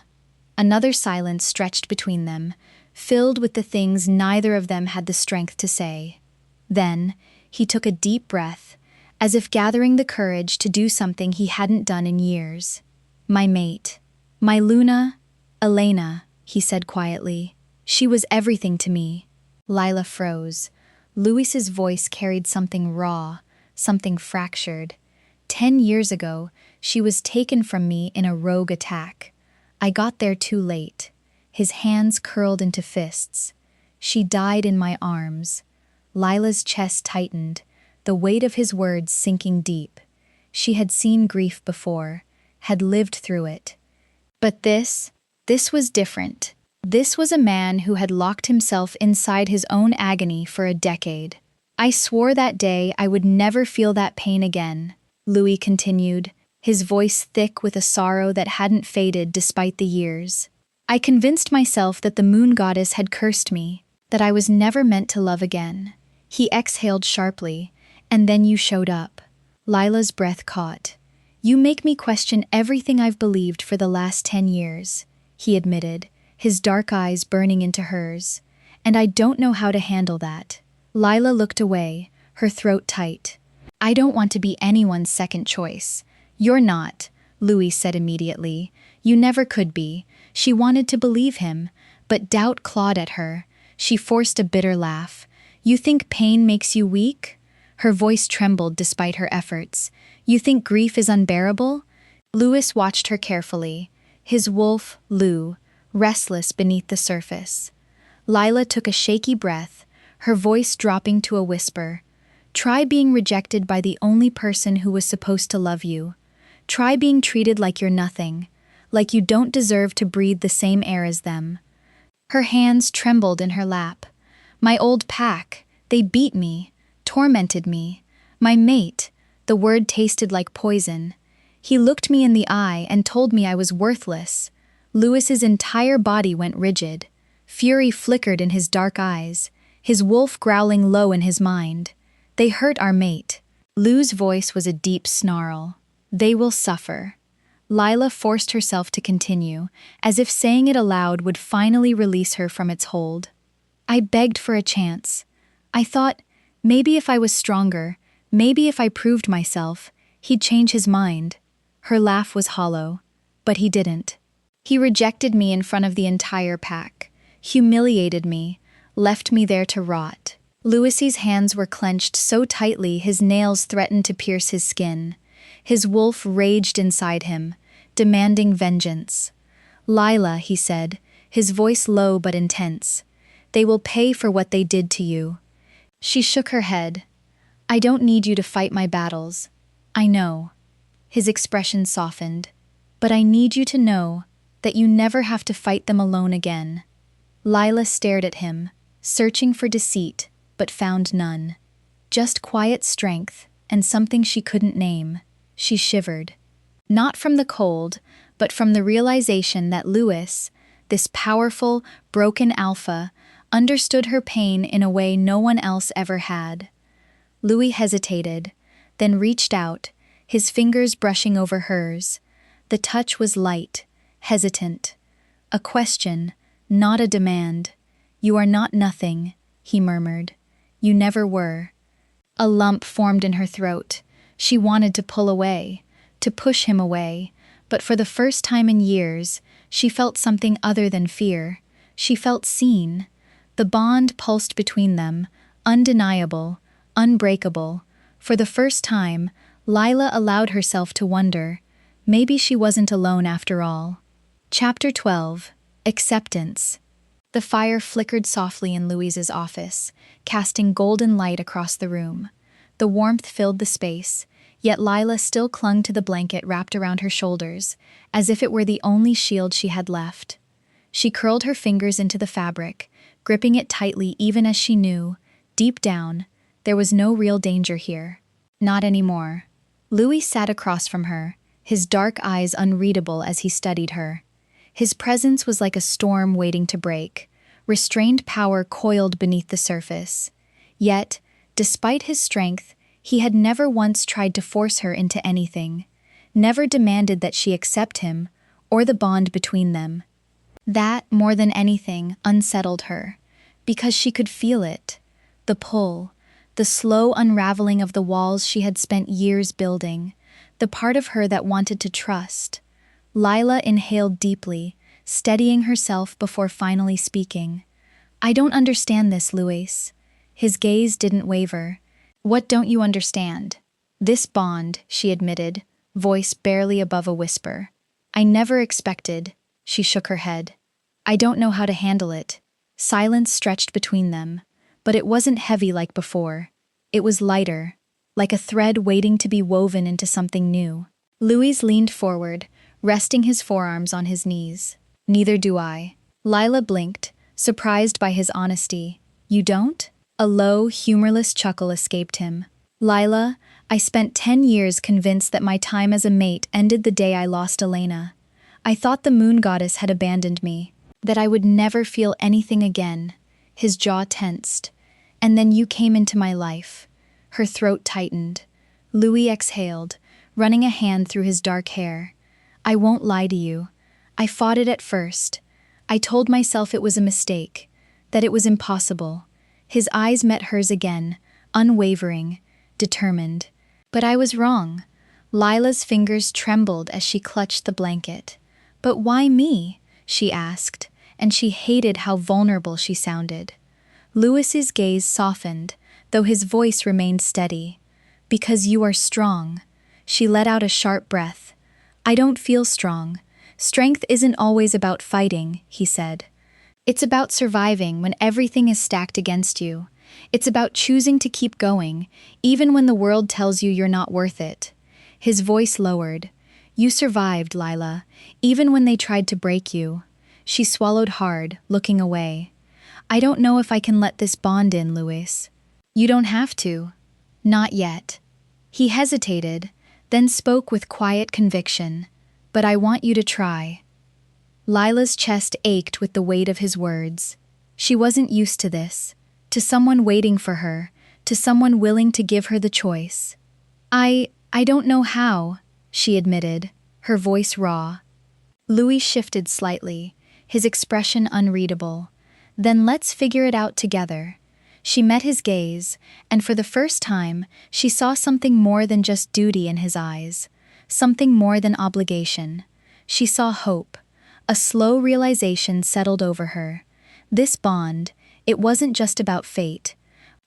B: Another silence stretched between them, filled with the things neither of them had the strength to say. Then, he took a deep breath, as if gathering the courage to do something he hadn't done in years. "My mate. My Luna, Elena," he said quietly. "She was everything to me." Lila froze. Louis's voice carried something raw, something fractured. 10 years ago, she was taken from me in a rogue attack. I got there too late. His hands curled into fists. She died in my arms. Lila's chest tightened, the weight of his words sinking deep. She had seen grief before, had lived through it. But this was different. This was a man who had locked himself inside his own agony for a decade. I swore that day I would never feel that pain again, Louis continued, his voice thick with a sorrow that hadn't faded despite the years. I convinced myself that the moon goddess had cursed me, that I was never meant to love again. He exhaled sharply, and then you showed up. Lila's breath caught. You make me question everything I've believed for the last 10 years, he admitted, his dark eyes burning into hers. And I don't know how to handle that. Lila looked away, her throat tight. I don't want to be anyone's second choice. You're not, Louis said immediately. You never could be. She wanted to believe him, but doubt clawed at her. She forced a bitter laugh. You think pain makes you weak? Her voice trembled despite her efforts. You think grief is unbearable? Louis watched her carefully, his wolf, Lou, restless beneath the surface. Lila took a shaky breath, her voice dropping to a whisper. Try being rejected by the only person who was supposed to love you. Try being treated like you're nothing, like you don't deserve to breathe the same air as them. Her hands trembled in her lap. My old pack, they beat me, tormented me. My mate, the word tasted like poison. He looked me in the eye and told me I was worthless. Louis's entire body went rigid. Fury flickered in his dark eyes, his wolf growling low in his mind. They hurt our mate. Lou's voice was a deep snarl. They will suffer. Lila forced herself to continue, as if saying it aloud would finally release her from its hold. I begged for a chance. I thought, maybe if I was stronger, maybe if I proved myself, he'd change his mind. Her laugh was hollow, but he didn't. He rejected me in front of the entire pack, humiliated me, left me there to rot. Louis's hands were clenched so tightly his nails threatened to pierce his skin. His wolf raged inside him, demanding vengeance. Lila, he said, his voice low but intense. They will pay for what they did to you. She shook her head. I don't need you to fight my battles. I know. His expression softened. But I need you to know that you never have to fight them alone again. Lila stared at him, searching for deceit, but found none. Just quiet strength and something she couldn't name. She shivered. Not from the cold, but from the realization that Louis, this powerful, broken alpha, understood her pain in a way no one else ever had. Louis hesitated, then reached out, his fingers brushing over hers. The touch was light, hesitant. A question, not a demand. You are not nothing, he murmured. You never were. A lump formed in her throat. She wanted to pull away, to push him away, but for the first time in years, she felt something other than fear. She felt seen. The bond pulsed between them, undeniable, unbreakable. For the first time, Lila allowed herself to wonder, maybe she wasn't alone after all. Chapter 12. Acceptance. The fire flickered softly in Louise's office, casting golden light across the room. The warmth filled the space, yet Lila still clung to the blanket wrapped around her shoulders, as if it were the only shield she had left. She curled her fingers into the fabric, gripping it tightly even as she knew, deep down, there was no real danger here. Not anymore. Louis sat across from her, his dark eyes unreadable as he studied her. His presence was like a storm waiting to break, restrained power coiled beneath the surface. Yet, despite his strength, he had never once tried to force her into anything, never demanded that she accept him, or the bond between them. That, more than anything, unsettled her, because she could feel it, the pull, the slow unraveling of the walls she had spent years building, the part of her that wanted to trust. Lila inhaled deeply, steadying herself before finally speaking. I don't understand this, Louis. His gaze didn't waver. "What don't you understand?" "This bond," she admitted, voice barely above a whisper. "I never expected." She shook her head. "I don't know how to handle it." Silence stretched between them, but it wasn't heavy like before. It was lighter, like a thread waiting to be woven into something new. Louis leaned forward, resting his forearms on his knees. "Neither do I." Lila blinked, surprised by his honesty. "You don't?" A low, humorless chuckle escaped him. "Lila, I spent 10 years convinced that my time as a mate ended the day I lost Elena. I thought the moon goddess had abandoned me, that I would never feel anything again." His jaw tensed. "And then you came into my life." Her throat tightened. Louis exhaled, running a hand through his dark hair. "I won't lie to you. I fought it at first. I told myself it was a mistake, that it was impossible." His eyes met hers again, unwavering, determined. "But I was wrong." Lila's fingers trembled as she clutched the blanket. "But why me?" she asked, and she hated how vulnerable she sounded. Louis's gaze softened, though his voice remained steady. "Because you are strong." She let out a sharp breath. "I don't feel strong. Strength isn't always about fighting," he said. "It's about surviving when everything is stacked against you. It's about choosing to keep going, even when the world tells you you're not worth it." His voice lowered. "You survived, Lila, even when they tried to break you." She swallowed hard, looking away. "I don't know if I can let this bond in, Louis." "You don't have to." "Not yet." He hesitated, then spoke with quiet conviction. "But I want you to try." Lila's chest ached with the weight of his words. She wasn't used to this, to someone waiting for her, to someone willing to give her the choice. I don't know how," she admitted, her voice raw. Louis shifted slightly, his expression unreadable. "Then let's figure it out together." She met his gaze, and for the first time, she saw something more than just duty in his eyes, something more than obligation. She saw hope. A slow realization settled over her. This bond, it wasn't just about fate.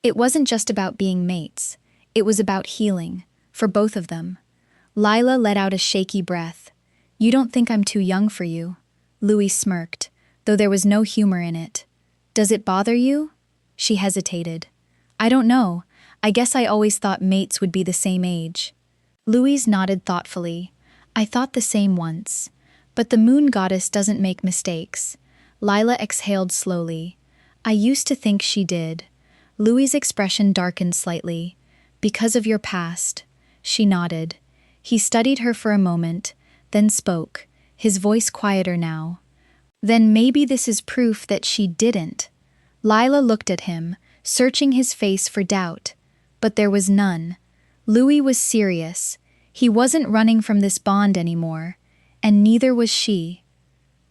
B: It wasn't just about being mates. It was about healing, for both of them. Lila let out a shaky breath. "You don't think I'm too young for you?" Louis smirked, though there was no humor in it. "Does it bother you?" She hesitated. "I don't know. I guess I always thought mates would be the same age." Louis nodded thoughtfully. "I thought the same once. But the moon goddess doesn't make mistakes." Lila exhaled slowly. "I used to think she did." Louis's expression darkened slightly. "Because of your past." She nodded. He studied her for a moment, then spoke, his voice quieter now. "Then maybe this is proof that she didn't." Lila looked at him, searching his face for doubt. But there was none. Louis was serious. He wasn't running from this bond anymore, and neither was she.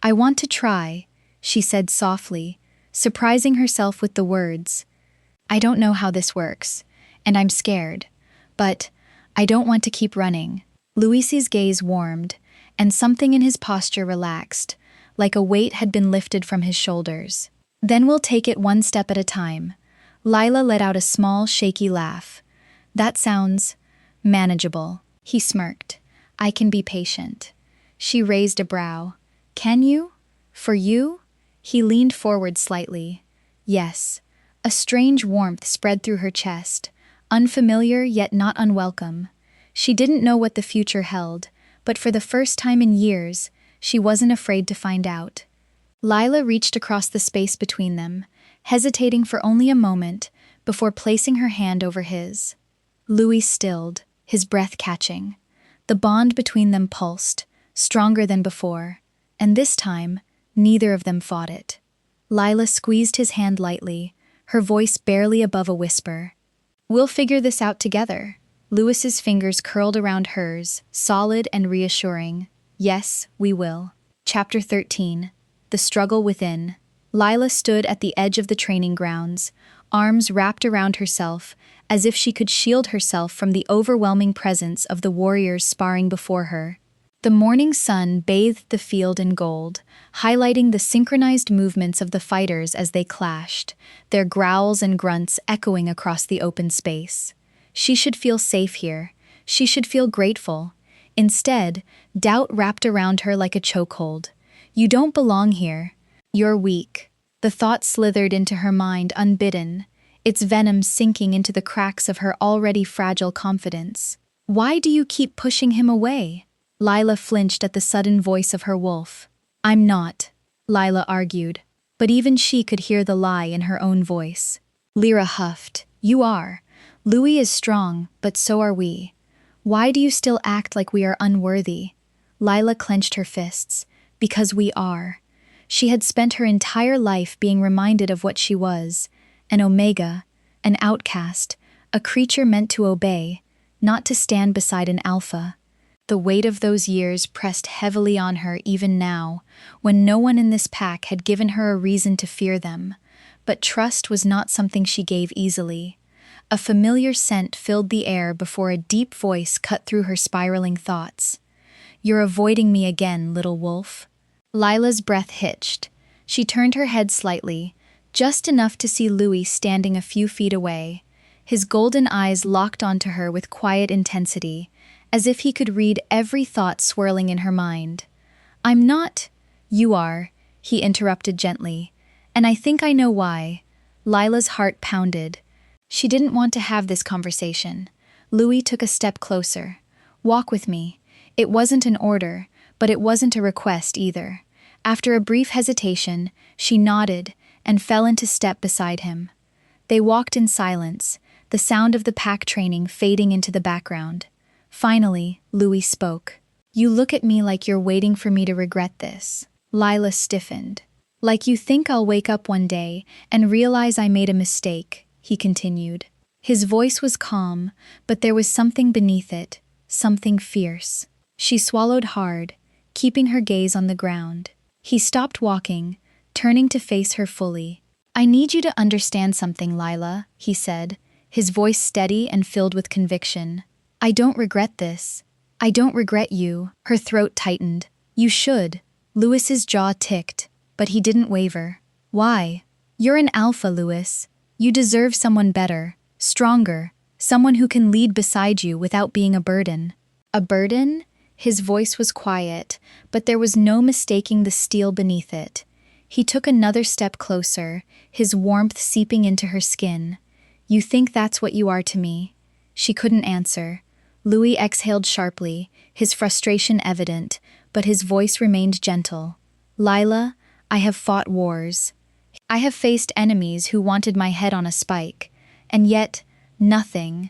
B: "I want to try," she said softly, surprising herself with the words. "I don't know how this works, and I'm scared, but I don't want to keep running." Louis's gaze warmed, and something in his posture relaxed, like a weight had been lifted from his shoulders. "Then we'll take it one step at a time." Lila let out a small, shaky laugh. "That sounds manageable." He smirked. "I can be patient." She raised a brow. "Can you? For you?" He leaned forward slightly. "Yes." A strange warmth spread through her chest, unfamiliar yet not unwelcome. She didn't know what the future held, but for the first time in years, she wasn't afraid to find out. Lila reached across the space between them, hesitating for only a moment before placing her hand over his. Louis stilled, his breath catching. The bond between them pulsed, stronger than before, and this time, neither of them fought it. Lila squeezed his hand lightly, her voice barely above a whisper. "We'll figure this out together." Louis's fingers curled around hers, solid and reassuring. "Yes, we will." Chapter 13. The Struggle Within. Lila stood at the edge of the training grounds, arms wrapped around herself, as if she could shield herself from the overwhelming presence of the warriors sparring before her. The morning sun bathed the field in gold, highlighting the synchronized movements of the fighters as they clashed, their growls and grunts echoing across the open space. She should feel safe here. She should feel grateful. Instead, doubt wrapped around her like a chokehold. You don't belong here. You're weak. The thought slithered into her mind unbidden, its venom sinking into the cracks of her already fragile confidence. Why do you keep pushing him away? Lila flinched at the sudden voice of her wolf. I'm not, Lila argued, but even she could hear the lie in her own voice. Lyra huffed. You are. Louis is strong, but so are we. Why do you still act like we are unworthy? Lila clenched her fists. Because we are. She had spent her entire life being reminded of what she was, an omega, an outcast, a creature meant to obey, not to stand beside an alpha. The weight of those years pressed heavily on her even now, when no one in this pack had given her a reason to fear them. But trust was not something she gave easily. A familiar scent filled the air before a deep voice cut through her spiraling thoughts. You're avoiding me again, little wolf. Lila's breath hitched. She turned her head slightly, just enough to see Louis standing a few feet away. His golden eyes locked onto her with quiet intensity, as if he could read every thought swirling in her mind. I'm not. You are, he interrupted gently. And I think I know why. Lila's heart pounded. She didn't want to have this conversation. Louis took a step closer. Walk with me. It wasn't an order, but it wasn't a request either. After a brief hesitation, she nodded and fell into step beside him. They walked in silence, the sound of the pack training fading into the background. Finally, Louis spoke. You look at me like you're waiting for me to regret this. Lila stiffened. Like you think I'll wake up one day and realize I made a mistake, he continued. His voice was calm, but there was something beneath it, something fierce. She swallowed hard, keeping her gaze on the ground. He stopped walking, turning to face her fully. I need you to understand something, Lila, he said, his voice steady and filled with conviction. I don't regret this. I don't regret you. Her throat tightened. You should. Louis's jaw ticked, but he didn't waver. Why? You're an alpha, Louis. You deserve someone better, stronger, someone who can lead beside you without being a burden. A burden? His voice was quiet, but there was no mistaking the steel beneath it. He took another step closer, his warmth seeping into her skin. You think that's what you are to me? She couldn't answer. Louis exhaled sharply, his frustration evident, but his voice remained gentle. Lila, I have fought wars. I have faced enemies who wanted my head on a spike, and yet nothing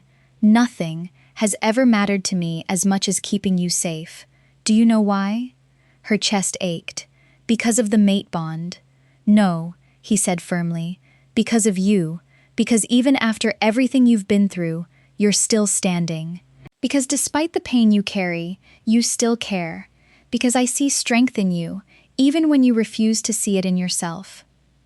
B: has ever mattered to me as much as keeping you safe. Do you know why? Her chest ached. Because of the mate bond. No, he said firmly. Because of you. Because even after everything you've been through, you're still standing. Because despite the pain you carry, you still care. Because I see strength in you, even when you refuse to see it in yourself.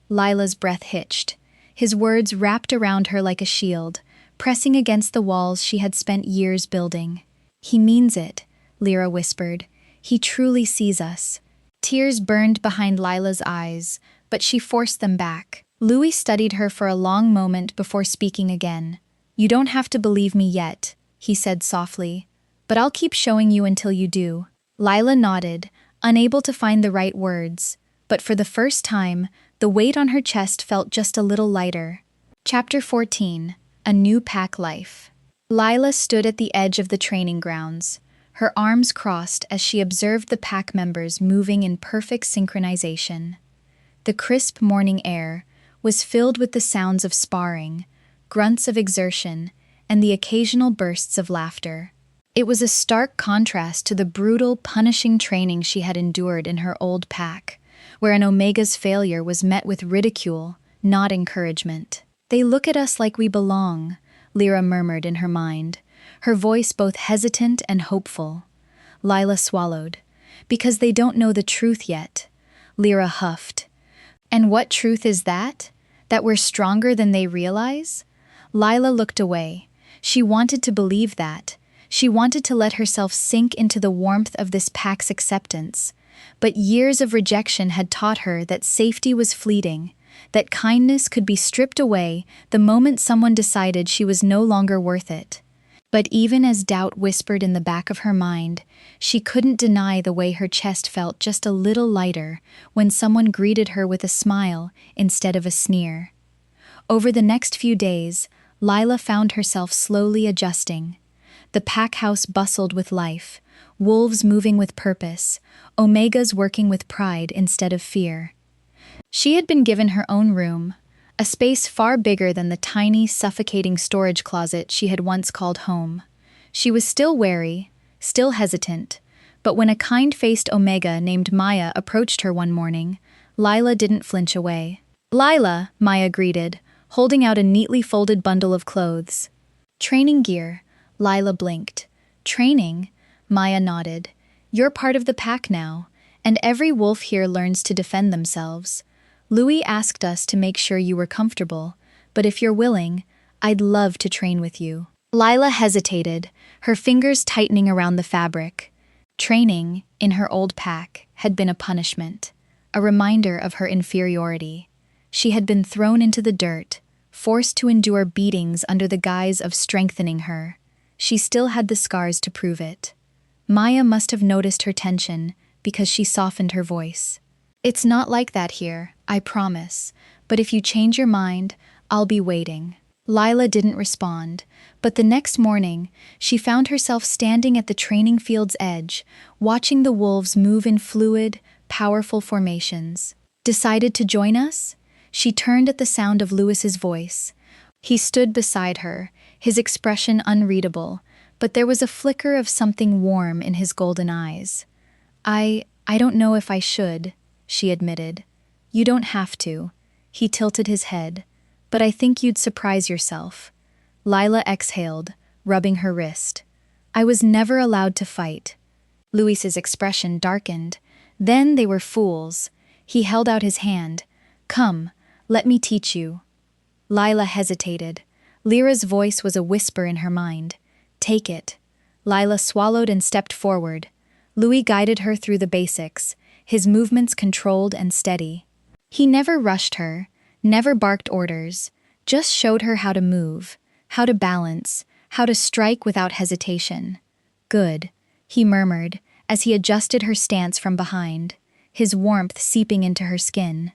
B: Lila's breath hitched. His words wrapped around her like a shield, pressing against the walls she had spent years building. He means it, Lyra whispered. He truly sees us. Tears burned behind Lila's eyes, but she forced them back. Louis studied her for a long moment before speaking again. You don't have to believe me yet, he said softly, but I'll keep showing you until you do. Lila nodded, unable to find the right words, but for the first time, the weight on her chest felt just a little lighter. Chapter 14. A New Pack Life. Lila stood at the edge of the training grounds, her arms crossed as she observed the pack members moving in perfect synchronization. The crisp morning air was filled with the sounds of sparring, grunts of exertion, and the occasional bursts of laughter. It was a stark contrast to the brutal, punishing training she had endured in her old pack, where an Omega's failure was met with ridicule, not encouragement. They look at us like we belong, Lyra murmured in her mind, her voice both hesitant and hopeful. Lila swallowed. Because they don't know the truth yet. Lyra huffed. And what truth is that? That we're stronger than they realize? Lila looked away. She wanted to believe that. She wanted to let herself sink into the warmth of this pack's acceptance. But years of rejection had taught her that safety was fleeting, that kindness could be stripped away the moment someone decided she was no longer worth it. But even as doubt whispered in the back of her mind, she couldn't deny the way her chest felt just a little lighter when someone greeted her with a smile instead of a sneer. Over the next few days, Lila found herself slowly adjusting. The pack house bustled with life, wolves moving with purpose, omegas working with pride instead of fear. She had been given her own room, a space far bigger than the tiny, suffocating storage closet she had once called home. She was still wary, still hesitant, but when a kind-faced omega named Maya approached her one morning, Lila didn't flinch away. "Lila," Maya greeted, holding out a neatly folded bundle of clothes. "Training gear," Lila blinked. "Training?" Maya nodded. "You're part of the pack now, and every wolf here learns to defend themselves. Louis asked us to make sure you were comfortable, but if you're willing, I'd love to train with you." Lila hesitated, her fingers tightening around the fabric. Training, in her old pack, had been a punishment, a reminder of her inferiority. She had been thrown into the dirt, forced to endure beatings under the guise of strengthening her. She still had the scars to prove it. Maya must have noticed her tension because she softened her voice. "It's not like that here, I promise, but if you change your mind, I'll be waiting." Lila didn't respond, but the next morning, she found herself standing at the training field's edge, watching the wolves move in fluid, powerful formations. "Decided to join us?" She turned at the sound of Louis's voice. He stood beside her, his expression unreadable, but there was a flicker of something warm in his golden eyes. I don't know if I should," she admitted. "You don't have to." He tilted his head. "But I think you'd surprise yourself." Lila exhaled, rubbing her wrist. "I was never allowed to fight." Louis's expression darkened. "Then they were fools." He held out his hand. "Come, let me teach you." Lila hesitated. Lyra's voice was a whisper in her mind. "Take it." Lila swallowed and stepped forward. Louis guided her through the basics, his movements controlled and steady. He never rushed her, never barked orders, just showed her how to move, how to balance, how to strike without hesitation. "Good," he murmured, as he adjusted her stance from behind, his warmth seeping into her skin.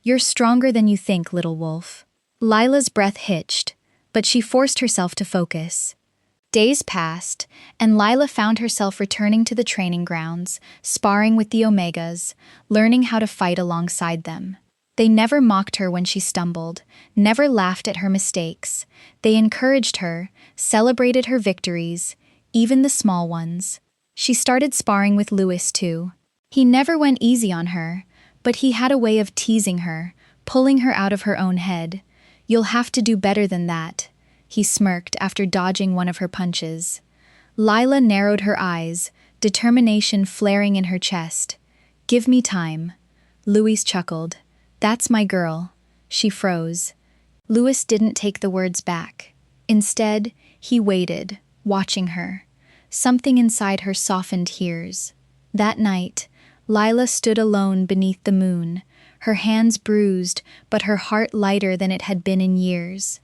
B: "You're stronger than you think, little wolf." Lila's breath hitched, but she forced herself to focus. Days passed, and Lila found herself returning to the training grounds, sparring with the omegas, learning how to fight alongside them. They never mocked her when she stumbled, never laughed at her mistakes. They encouraged her, celebrated her victories, even the small ones. She started sparring with Louis too. He never went easy on her, but he had a way of teasing her, pulling her out of her own head. "You'll have to do better than that," he smirked after dodging one of her punches. Lila narrowed her eyes, determination flaring in her chest. "Give me time." Louis chuckled. "That's my girl." She froze. Louis didn't take the words back. Instead, he waited, watching her. Something inside her softened his. That night, Lila stood alone beneath the moon, her hands bruised, but her heart lighter than it had been in years.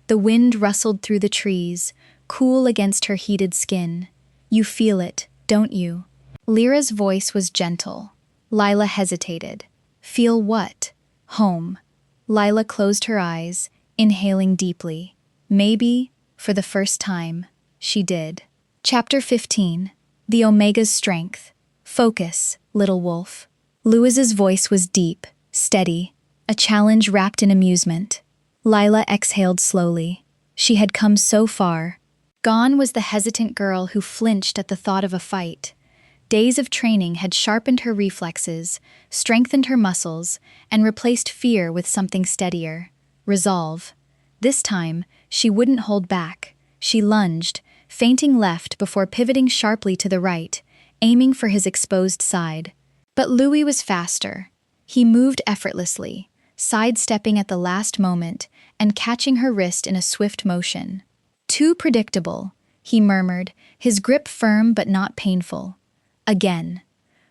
B: The wind rustled through the trees, cool against her heated skin. "You feel it, don't you?" Lyra's voice was gentle. Lila hesitated. "Feel what?" "Home." Lila closed her eyes, inhaling deeply. Maybe, for the first time, she did. Chapter 15. The Omega's Strength. "Focus, little wolf." Louis's voice was deep, steady, a challenge wrapped in amusement. Lila exhaled slowly. She had come so far. Gone was the hesitant girl who flinched at the thought of a fight. Days of training had sharpened her reflexes, strengthened her muscles, and replaced fear with something steadier. Resolve. This time, she wouldn't hold back. She lunged, feinting left before pivoting sharply to the right, aiming for his exposed side. But Louis was faster. He moved effortlessly, sidestepping at the last moment and catching her wrist in a swift motion. Too predictable, he murmured, his grip firm but not painful. Again.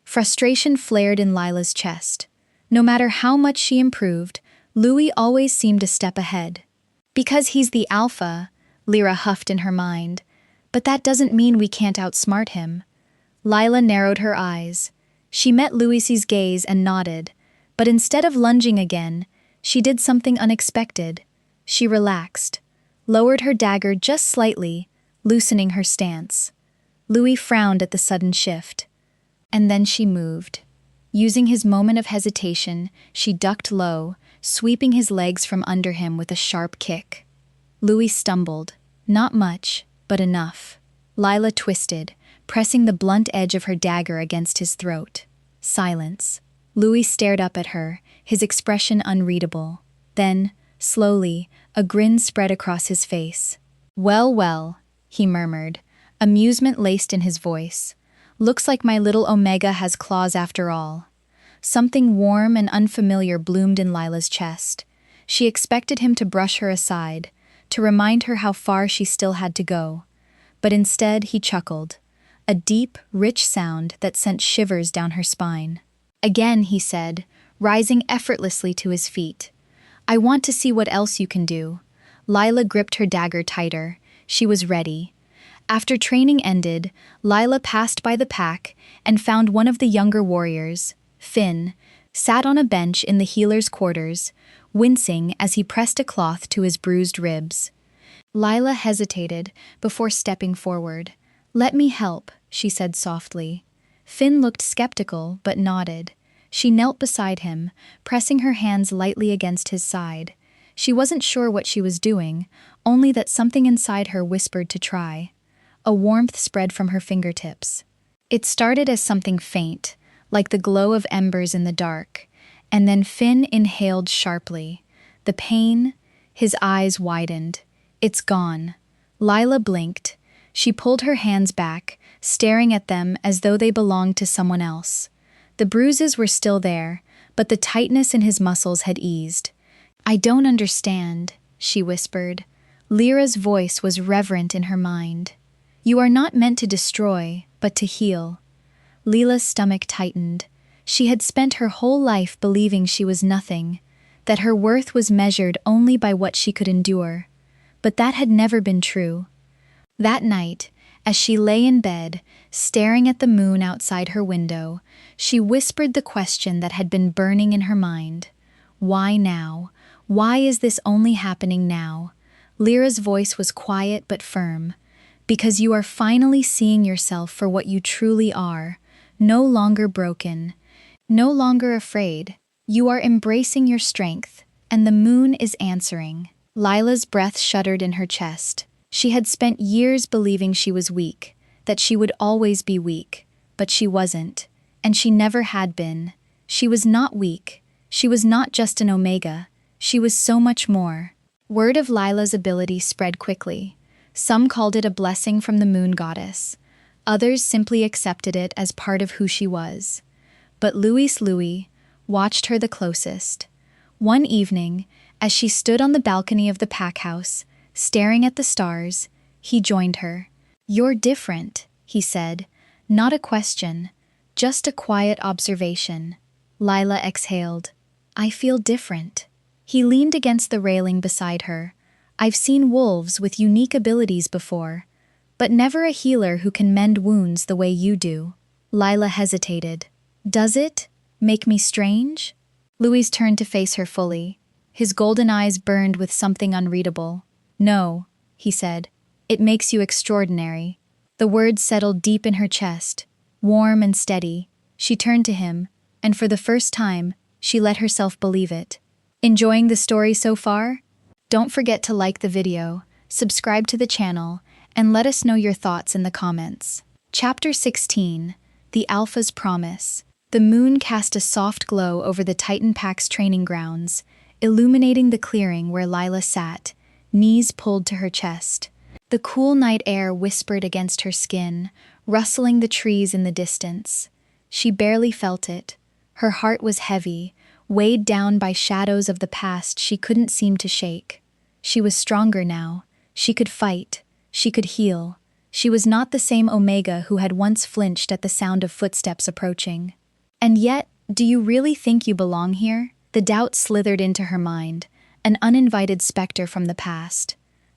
B: Frustration flared in Lila's chest. No matter how much she improved, Louis always seemed a step ahead. Because he's the alpha, Lyra huffed in her mind. But that doesn't mean we can't outsmart him. Lila narrowed her eyes. She met Louis's gaze and nodded, but instead of lunging again, she did something unexpected. She relaxed, lowered her dagger just slightly, loosening her stance. Louis frowned at the sudden shift. And then she moved. Using his moment of hesitation, she ducked low, sweeping his legs from under him with a sharp kick. Louis stumbled. Not much, but enough. Lila twisted, pressing the blunt edge of her dagger against his throat. Silence. Louis stared up at her, his expression unreadable. Then, slowly, a grin spread across his face. "Well, well," he murmured, amusement laced in his voice. "Looks like my little Omega has claws after all." Something warm and unfamiliar bloomed in Lila's chest. She expected him to brush her aside, to remind her how far she still had to go. But instead, he chuckled, a deep, rich sound that sent shivers down her spine. "Again," he said, rising effortlessly to his feet. "I want to see what else you can do." Lila gripped her dagger tighter. She was ready. After training ended, Lila passed by the pack and found one of the younger warriors, Finn, sat on a bench in the healer's quarters, wincing as he pressed a cloth to his bruised ribs. Lila hesitated before stepping forward. "Let me help," she said softly. Finn looked skeptical but nodded. She knelt beside him, pressing her hands lightly against his side. She wasn't sure what she was doing, only that something inside her whispered to try. A warmth spread from her fingertips. It started as something faint, like the glow of embers in the dark, and then Finn inhaled sharply. The pain, his eyes widened. "It's gone." Lila blinked. She pulled her hands back, staring at them as though they belonged to someone else. The bruises were still there, but the tightness in his muscles had eased. "I don't understand," she whispered. Lyra's voice was reverent in her mind. "You are not meant to destroy, but to heal." Lila's stomach tightened. She had spent her whole life believing she was nothing, that her worth was measured only by what she could endure. But that had never been true. That night, as she lay in bed, staring at the moon outside her window, she whispered the question that had been burning in her mind. Why now? Why is this only happening now? Lyra's voice was quiet but firm. Because you are finally seeing yourself for what you truly are, no longer broken, no longer afraid. You are embracing your strength, and the moon is answering. Lila's breath shuddered in her chest. She had spent years believing she was weak, that she would always be weak, but she wasn't, and she never had been. She was not weak. She was not just an Omega. She was so much more. Word of Lila's ability spread quickly. Some called it a blessing from the moon goddess. Others simply accepted it as part of who she was. But Louis watched her the closest. One evening, as she stood on the balcony of the pack house, staring at the stars, he joined her. "You're different," he said. Not a question, just a quiet observation. Lila exhaled. "I feel different." He leaned against the railing beside her. "I've seen wolves with unique abilities before, but never a healer who can mend wounds the way you do." Lila hesitated. "Does it make me strange?" Louis turned to face her fully. His golden eyes burned with something unreadable. "No," he said. "It makes you extraordinary." The words settled deep in her chest, warm and steady. She turned to him, and for the first time, she let herself believe it. Enjoying the story so far? Don't forget to like the video, subscribe to the channel, and let us know your thoughts in the comments. Chapter 16, The Alpha's Promise. The moon cast a soft glow over the Titan Pack's training grounds, illuminating the clearing where Lila sat, knees pulled to her chest. The cool night air whispered against her skin, rustling the trees in the distance. She barely felt it. Her heart was heavy, weighed down by shadows of the past she couldn't seem to shake. She was stronger now. She could fight. She could heal. She was not the same Omega who had once flinched at the sound of footsteps approaching. And yet, do you really think you belong here? The doubt slithered into her mind, an uninvited specter from the past.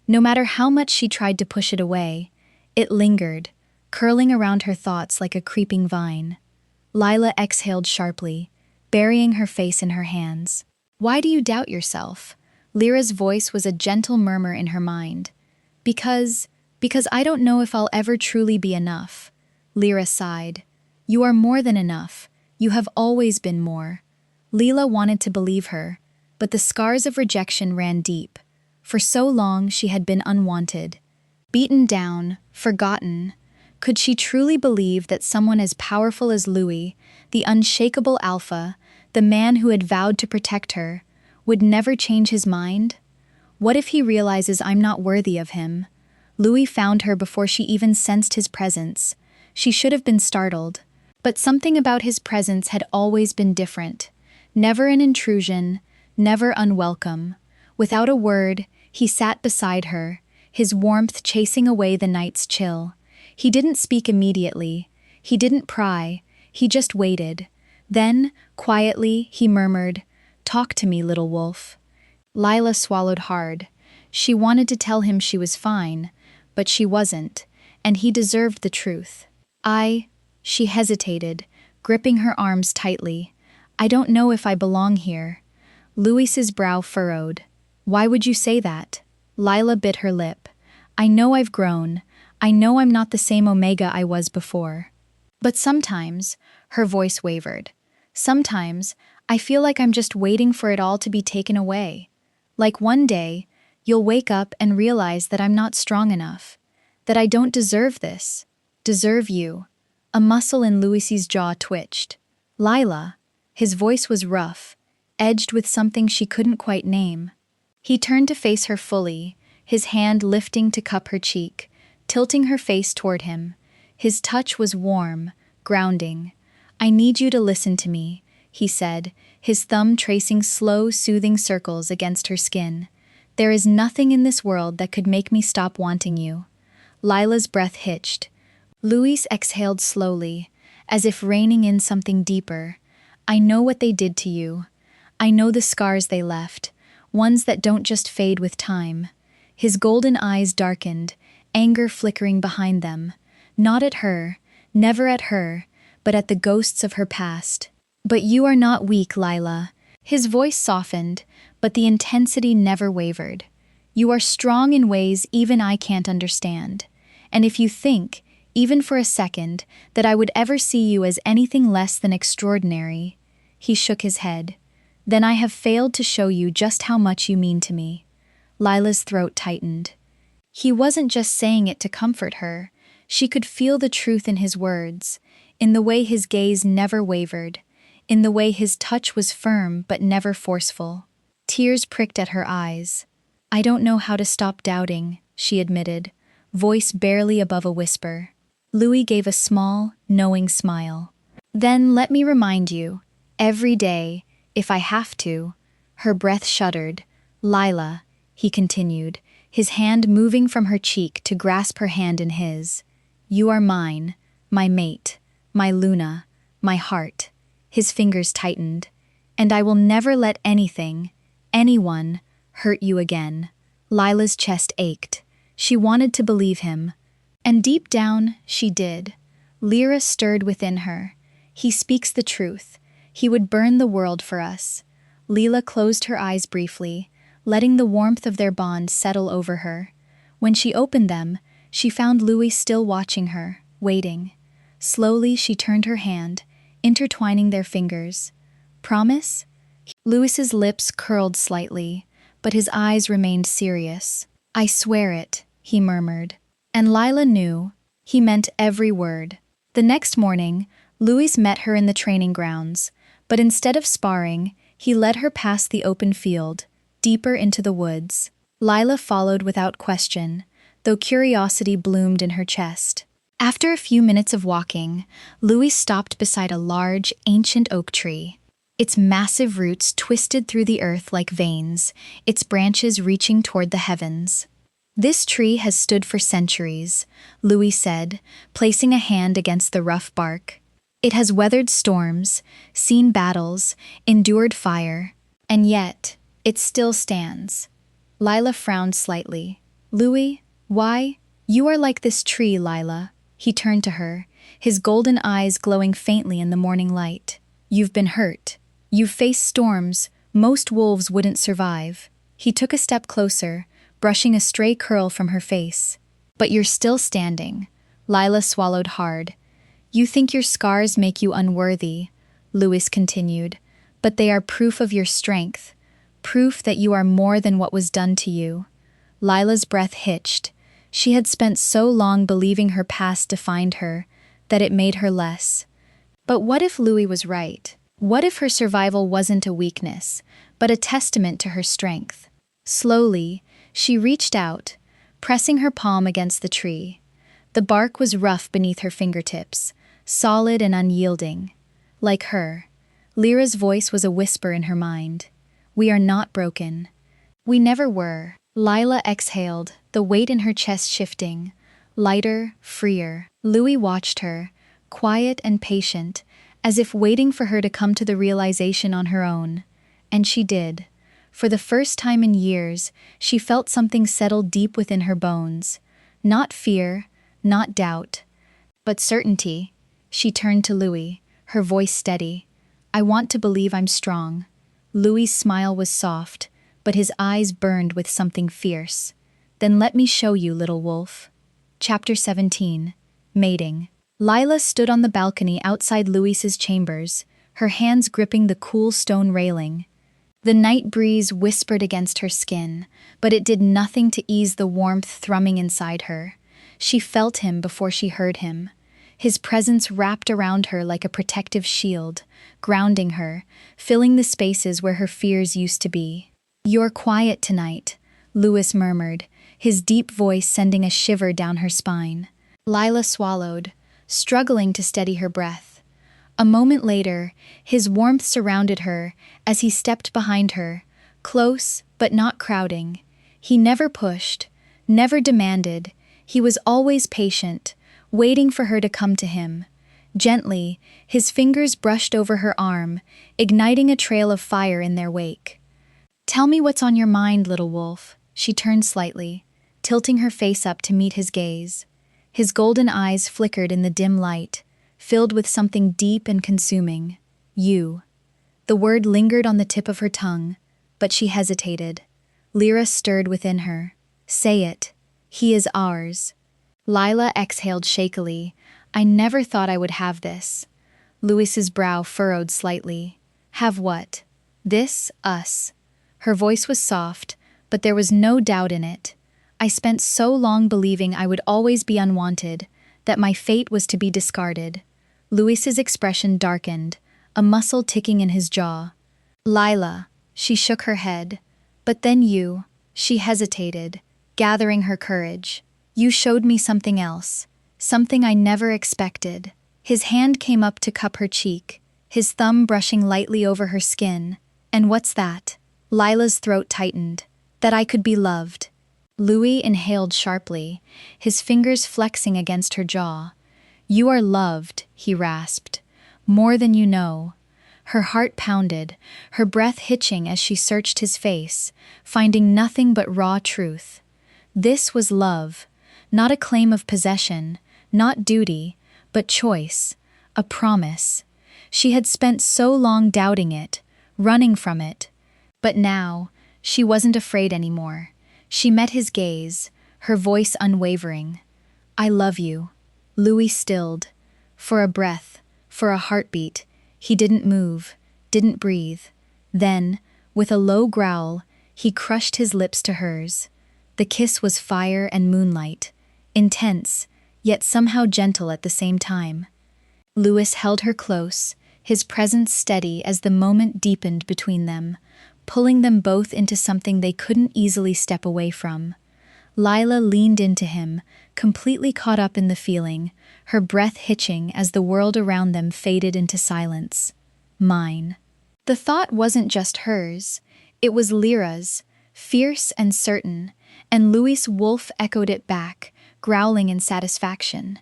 B: No matter how much she tried to push it away, it lingered, curling around her thoughts like a creeping vine. Lila exhaled sharply, burying her face in her hands. Why do you doubt yourself? Lyra's voice was a gentle murmur in her mind. Because I don't know if I'll ever truly be enough. Lyra sighed. You are more than enough. You have always been more. Lila wanted to believe her, but the scars of rejection ran deep. For so long she had been unwanted, beaten down, forgotten. Could she truly believe that someone as powerful as Louis, the unshakable alpha, the man who had vowed to protect her, would never change his mind? What if he realizes I'm not worthy of him? Louis found her before she even sensed his presence. She should have been startled. But something about his presence had always been different. Never an intrusion, never unwelcome. Without a word, he sat beside her, his warmth chasing away the night's chill. He didn't speak immediately. He didn't pry. He just waited. Then, quietly, he murmured, "Talk to me, little wolf." Lila swallowed hard. She wanted to tell him she was fine, but she wasn't, and he deserved the truth. She hesitated, gripping her arms tightly. "I don't know if I belong here." Louis's brow furrowed. "Why would you say that?" Lila bit her lip. "I know I've grown. I know I'm not the same Omega I was before. But sometimes," her voice wavered, "sometimes I feel like I'm just waiting for it all to be taken away. Like one day, you'll wake up and realize that I'm not strong enough, that I don't deserve this, deserve you." A muscle in Louis's jaw twitched. "Lila." His voice was rough, edged with something she couldn't quite name. He turned to face her fully, his hand lifting to cup her cheek, tilting her face toward him. His touch was warm, grounding. "I need you to listen to me," he said, his thumb tracing slow, soothing circles against her skin. "There is nothing in this world that could make me stop wanting you." Lila's breath hitched. Louis exhaled slowly, as if reining in something deeper. "I know what they did to you. I know the scars they left, ones that don't just fade with time." His golden eyes darkened, anger flickering behind them. Not at her, never at her, but at the ghosts of her past. "But you are not weak, Lila." His voice softened, but the intensity never wavered. "You are strong in ways even I can't understand. And if you think, even for a second, that I would ever see you as anything less than extraordinary," he shook his head, "then I have failed to show you just how much you mean to me." Lila's throat tightened. He wasn't just saying it to comfort her. She could feel the truth in his words, in the way his gaze never wavered, in the way his touch was firm but never forceful. Tears pricked at her eyes. "I don't know how to stop doubting," she admitted, voice barely above a whisper. Louis gave a small, knowing smile. "Then let me remind you, every day, if I have to." Her breath shuddered. "Lila," he continued, his hand moving from her cheek to grasp her hand in his. "You are mine, my mate, my Luna, my heart." His fingers tightened. "And I will never let anything, anyone, hurt you again." Lila's chest ached. She wanted to believe him. And deep down, she did. Lyra stirred within her. "He speaks the truth. He would burn the world for us." Lila closed her eyes briefly, letting the warmth of their bond settle over her. When she opened them, she found Louis still watching her, waiting. Slowly she turned her hand, intertwining their fingers. "Promise?" Louis's lips curled slightly, but his eyes remained serious. "I swear it," he murmured. And Lila knew. He meant every word. The next morning, Louis met her in the training grounds, but instead of sparring, he led her past the open field, deeper into the woods. Lila followed without question, though curiosity bloomed in her chest. After a few minutes of walking, Louis stopped beside a large, ancient oak tree. Its massive roots twisted through the earth like veins, its branches reaching toward the heavens. This tree has stood for centuries, Louis said, placing a hand against the rough bark. It has weathered storms, seen battles, endured fire, and yet, it still stands. Lila frowned slightly. Louis, why? You are like this tree, Lila. He turned to her, his golden eyes glowing faintly in the morning light. You've been hurt. You've faced storms most wolves wouldn't survive. He took a step closer, brushing a stray curl from her face. But you're still standing. Lila swallowed hard. You think your scars make you unworthy, Louis continued, but they are proof of your strength, proof that you are more than what was done to you. Lila's breath hitched. She had spent so long believing her past defined her, that it made her less. But what if Louis was right? What if her survival wasn't a weakness, but a testament to her strength? Slowly, she reached out, pressing her palm against the tree. The bark was rough beneath her fingertips, solid and unyielding. Like her, Lyra's voice was a whisper in her mind. We are not broken. We never were. Lila exhaled, the weight in her chest shifting. Lighter, freer. Louis watched her, quiet and patient, as if waiting for her to come to the realization on her own. And she did. For the first time in years, she felt something settle deep within her bones. Not fear, not doubt, but certainty. She turned to Louis, her voice steady. I want to believe I'm strong. Louis' smile was soft, but his eyes burned with something fierce. Then let me show you, little wolf. Chapter 17. Mating. Lila stood on the balcony outside Louis's chambers, her hands gripping the cool stone railing. The night breeze whispered against her skin, but it did nothing to ease the warmth thrumming inside her. She felt him before she heard him. His presence wrapped around her like a protective shield, grounding her, filling the spaces where her fears used to be. You're quiet tonight, Louis murmured, his deep voice sending a shiver down her spine. Lila swallowed, struggling to steady her breath. A moment later, his warmth surrounded her as he stepped behind her, close but not crowding. He never pushed, never demanded. He was always patient, waiting for her to come to him. Gently, his fingers brushed over her arm, igniting a trail of fire in their wake. Tell me what's on your mind, little wolf. She turned slightly, tilting her face up to meet his gaze. His golden eyes flickered in the dim light, filled with something deep and consuming. You. The word lingered on the tip of her tongue, but she hesitated. Lyra stirred within her. Say it. He is ours. Lila exhaled shakily. I never thought I would have this. Louis's brow furrowed slightly. Have what? This, us. Her voice was soft, but there was no doubt in it. I spent so long believing I would always be unwanted, that my fate was to be discarded. Louis's expression darkened, a muscle ticking in his jaw. Lila, she shook her head. But then you, she hesitated, gathering her courage. You showed me something else, something I never expected. His hand came up to cup her cheek, his thumb brushing lightly over her skin. And what's that? Lila's throat tightened. That I could be loved. Louis inhaled sharply, his fingers flexing against her jaw. You are loved, he rasped. More than you know. Her heart pounded, her breath hitching as she searched his face, finding nothing but raw truth. This was love, not a claim of possession, not duty, but choice, a promise. She had spent so long doubting it, running from it. But now, she wasn't afraid anymore. She met his gaze, her voice unwavering. I love you. Louis stilled. For a breath, for a heartbeat, he didn't move, didn't breathe. Then, with a low growl, he crushed his lips to hers. The kiss was fire and moonlight, intense, yet somehow gentle at the same time. Louis held her close, his presence steady as the moment deepened between them, pulling them both into something they couldn't easily step away from. Lila leaned into him, completely caught up in the feeling, her breath hitching as the world around them faded into silence. Mine. The thought wasn't just hers, it was Lyra's, fierce and certain, And Louis' wolf echoed it back, growling in satisfaction.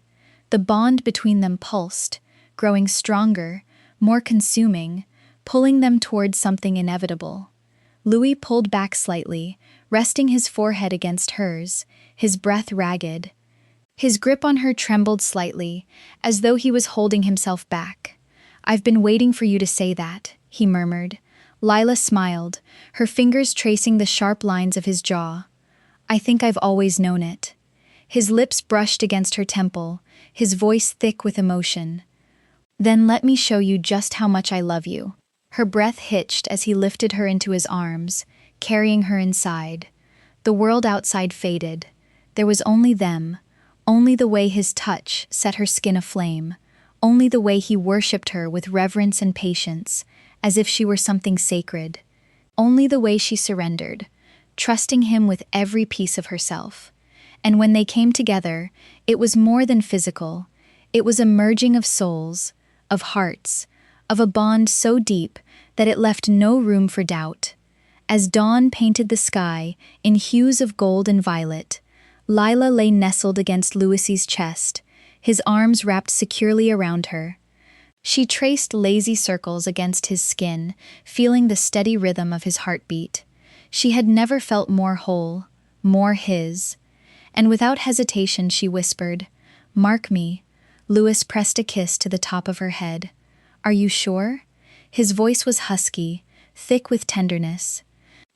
B: The bond between them pulsed, growing stronger, more consuming, pulling them towards something inevitable. Louis pulled back slightly, resting his forehead against hers, his breath ragged. His grip on her trembled slightly, as though he was holding himself back. "I've been waiting for you to say that," he murmured. Lila smiled, her fingers tracing the sharp lines of his jaw. "I think I've always known it." His lips brushed against her temple, his voice thick with emotion. "Then let me show you just how much I love you." Her breath hitched as he lifted her into his arms, carrying her inside. The world outside faded. There was only them, only the way his touch set her skin aflame, only the way he worshipped her with reverence and patience, as if she were something sacred. Only the way she surrendered, trusting him with every piece of herself. And when they came together, it was more than physical. It was a merging of souls, of hearts, of a bond so deep that it left no room for doubt. As dawn painted the sky in hues of gold and violet, Lila lay nestled against Louis's chest, his arms wrapped securely around her. She traced lazy circles against his skin, feeling the steady rhythm of his heartbeat. She had never felt more whole, more his. And without hesitation she whispered, "Mark me." Louis pressed a kiss to the top of her head. "Are you sure?" His voice was husky, thick with tenderness.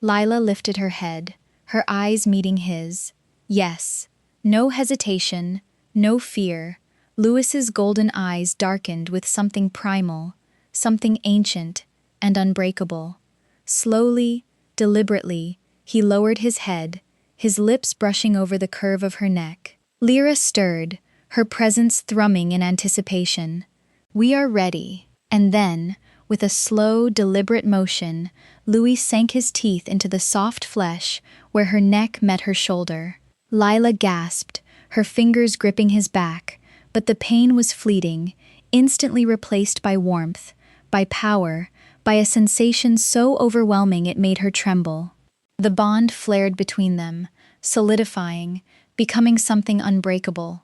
B: Lila lifted her head, her eyes meeting his. Yes. No hesitation, no fear. Louis's golden eyes darkened with something primal, something ancient and unbreakable. Slowly, deliberately, he lowered his head, his lips brushing over the curve of her neck. Lyra stirred, her presence thrumming in anticipation. "We are ready." And then, with a slow, deliberate motion, Louis sank his teeth into the soft flesh where her neck met her shoulder. Lila gasped, her fingers gripping his back, but the pain was fleeting, instantly replaced by warmth, by power, by a sensation so overwhelming it made her tremble. The bond flared between them, solidifying, becoming something unbreakable.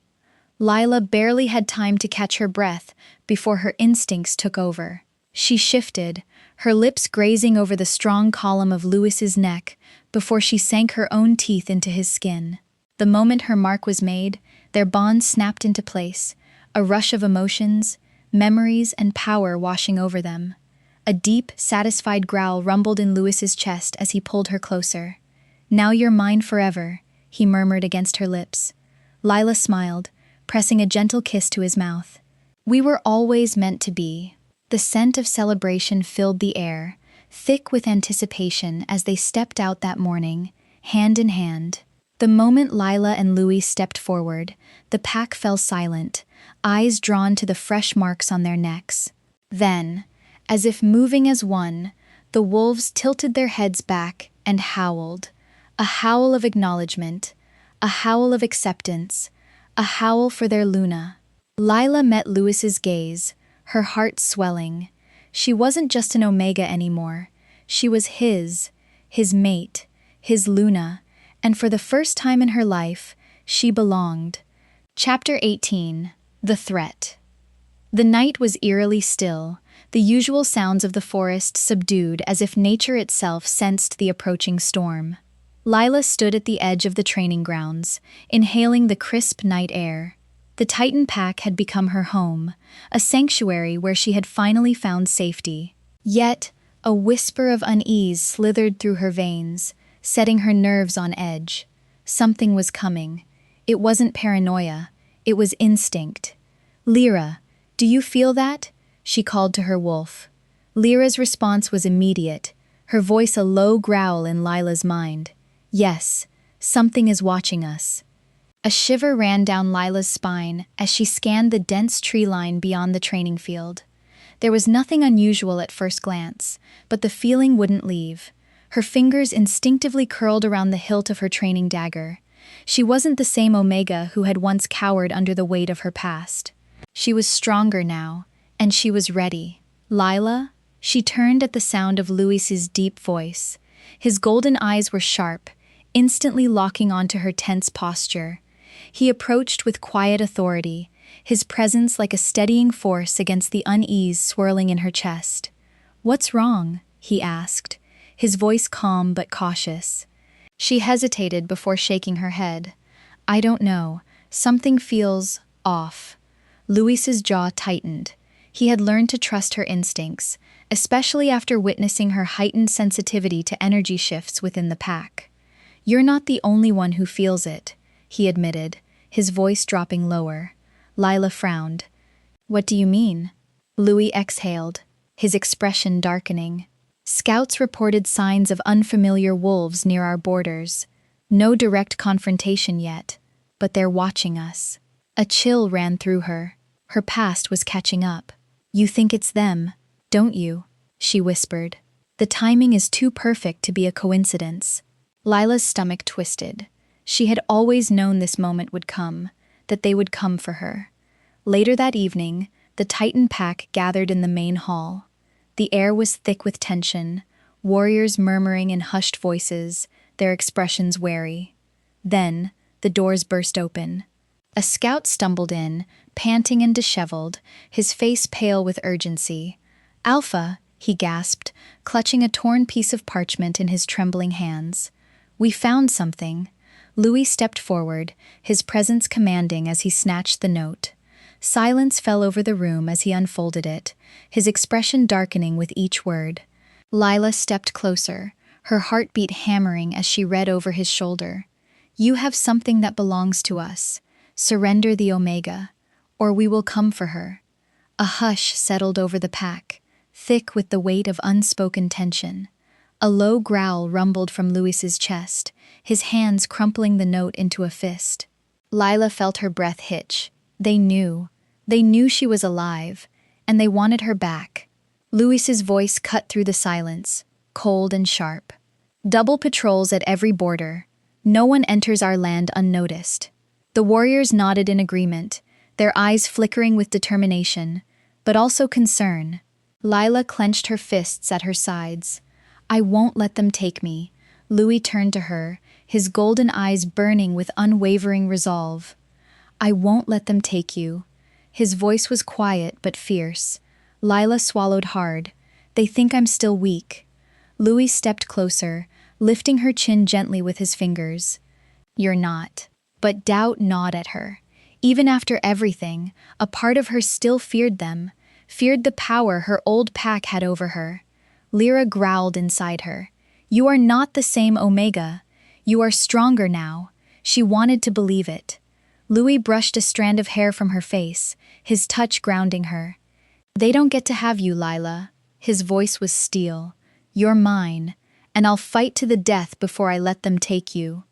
B: Lila barely had time to catch her breath before her instincts took over. She shifted, her lips grazing over the strong column of Louis's neck before she sank her own teeth into his skin. The moment her mark was made, their bond snapped into place, a rush of emotions, memories, and power washing over them. A deep, satisfied growl rumbled in Louis's chest as he pulled her closer. "Now you're mine forever," he murmured against her lips. Lila smiled, pressing a gentle kiss to his mouth. "We were always meant to be." The scent of celebration filled the air, thick with anticipation as they stepped out that morning, hand in hand. The moment Lila and Louis stepped forward, the pack fell silent, eyes drawn to the fresh marks on their necks. Then, as if moving as one, the wolves tilted their heads back and howled. A howl of acknowledgement, a howl of acceptance, a howl for their Luna. Lila met Louis's gaze, her heart swelling. She wasn't just an Omega anymore. She was his mate, his Luna, and for the first time in her life, she belonged. Chapter 18. The Threat. The night was eerily still, the usual sounds of the forest subdued as if nature itself sensed the approaching storm. Lila stood at the edge of the training grounds, inhaling the crisp night air. The Titan pack had become her home, a sanctuary where she had finally found safety. Yet, a whisper of unease slithered through her veins, setting her nerves on edge. Something was coming. It wasn't paranoia, it was instinct. "Lyra, do you feel that?" she called to her wolf. Lyra's response was immediate, her voice a low growl in Lila's mind. "Yes, something is watching us." A shiver ran down Lila's spine as she scanned the dense tree line beyond the training field. There was nothing unusual at first glance, but the feeling wouldn't leave. Her fingers instinctively curled around the hilt of her training dagger. She wasn't the same Omega who had once cowered under the weight of her past. She was stronger now, and she was ready. "Lila?" She turned at the sound of Louis's deep voice. His golden eyes were sharp, instantly locking onto her tense posture. He approached with quiet authority, his presence like a steadying force against the unease swirling in her chest. "What's wrong?" he asked, his voice calm but cautious. She hesitated before shaking her head. "I don't know. Something feels off." Louis's jaw tightened. He had learned to trust her instincts, especially after witnessing her heightened sensitivity to energy shifts within the pack. "You're not the only one who feels it," he admitted, his voice dropping lower. Lila frowned. "What do you mean?" Louis exhaled, his expression darkening. "Scouts reported signs of unfamiliar wolves near our borders. No direct confrontation yet, but they're watching us." A chill ran through her. Her past was catching up. "You think it's them, don't you?" she whispered. "The timing is too perfect to be a coincidence." Lila's stomach twisted. She had always known this moment would come, that they would come for her. Later that evening, the Titan pack gathered in the main hall. The air was thick with tension, warriors murmuring in hushed voices, their expressions wary. Then, the doors burst open. A scout stumbled in, panting and disheveled, his face pale with urgency. "Alpha," he gasped, clutching a torn piece of parchment in his trembling hands. "We found something." Louis stepped forward, his presence commanding as he snatched the note. Silence fell over the room as he unfolded it, his expression darkening with each word. Lila stepped closer, her heartbeat hammering as she read over his shoulder. "You have something that belongs to us. Surrender the Omega, or we will come for her." A hush settled over the pack, thick with the weight of unspoken tension. A low growl rumbled from Louis's chest, his hands crumpling the note into a fist. Lila felt her breath hitch. They knew she was alive, and they wanted her back. Louis's voice cut through the silence, cold and sharp. "Double patrols at every border. No one enters our land unnoticed." The warriors nodded in agreement, their eyes flickering with determination, but also concern. Lila clenched her fists at her sides. "I won't let them take me." Louis turned to her, his golden eyes burning with unwavering resolve. "I won't let them take you." His voice was quiet but fierce. Lila swallowed hard. "They think I'm still weak." Louis stepped closer, lifting her chin gently with his fingers. "You're not." But doubt gnawed at her. Even after everything, a part of her still feared them, feared the power her old pack had over her. Lyra growled inside her. "You are not the same Omega. You are stronger now." She wanted to believe it. Louis brushed a strand of hair from her face, his touch grounding her. "They don't get to have you, Lila." His voice was steel. "You're mine, and I'll fight to the death before I let them take you."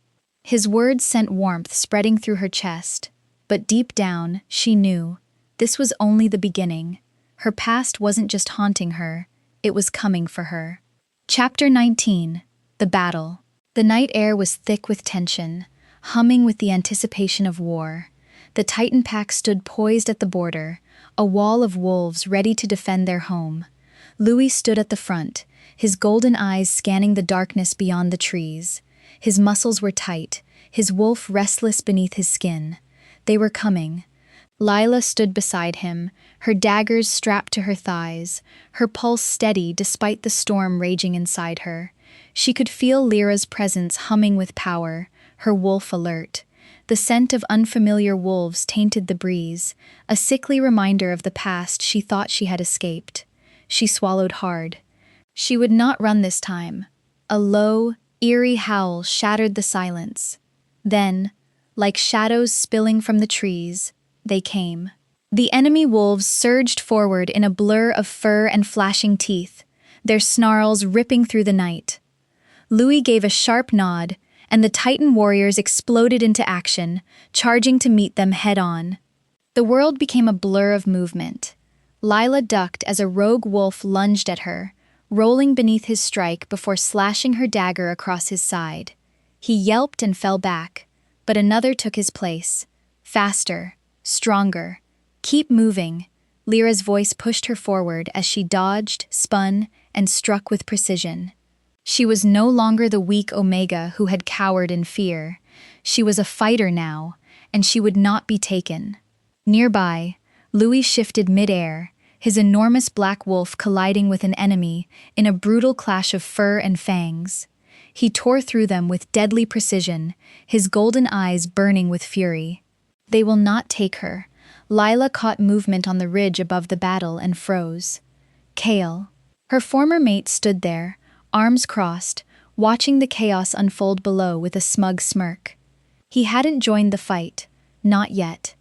B: His words sent warmth spreading through her chest, but deep down, she knew this was only the beginning. Her past wasn't just haunting her, it was coming for her. Chapter 19. The Battle. The night air was thick with tension, humming with the anticipation of war. The Titan pack stood poised at the border, a wall of wolves ready to defend their home. Louis stood at the front, his golden eyes scanning the darkness beyond the trees. His muscles were tight, his wolf restless beneath his skin. They were coming. Lila stood beside him, her daggers strapped to her thighs, her pulse steady despite the storm raging inside her. She could feel Lyra's presence humming with power, her wolf alert. The scent of unfamiliar wolves tainted the breeze, a sickly reminder of the past she thought she had escaped. She swallowed hard. She would not run this time. A low, eerie howl shattered the silence. Then, like shadows spilling from the trees, they came. The enemy wolves surged forward in a blur of fur and flashing teeth, their snarls ripping through the night. Louis gave a sharp nod, and the Titan warriors exploded into action, charging to meet them head-on. The world became a blur of movement. Lila ducked as a rogue wolf lunged at her, rolling beneath his strike before slashing her dagger across his side. He yelped and fell back, but another took his place. Faster, stronger. "Keep moving." Lyra's voice pushed her forward as she dodged, spun, and struck with precision. She was no longer the weak Omega who had cowered in fear. She was a fighter now, and she would not be taken. Nearby, Louis shifted mid-air, his enormous black wolf colliding with an enemy in a brutal clash of fur and fangs. He tore through them with deadly precision, his golden eyes burning with fury. They will not take her. Lila caught movement on the ridge above the battle and froze. Kale. Her former mate stood there, arms crossed, watching the chaos unfold below with a smug smirk. He hadn't joined the fight. Not yet.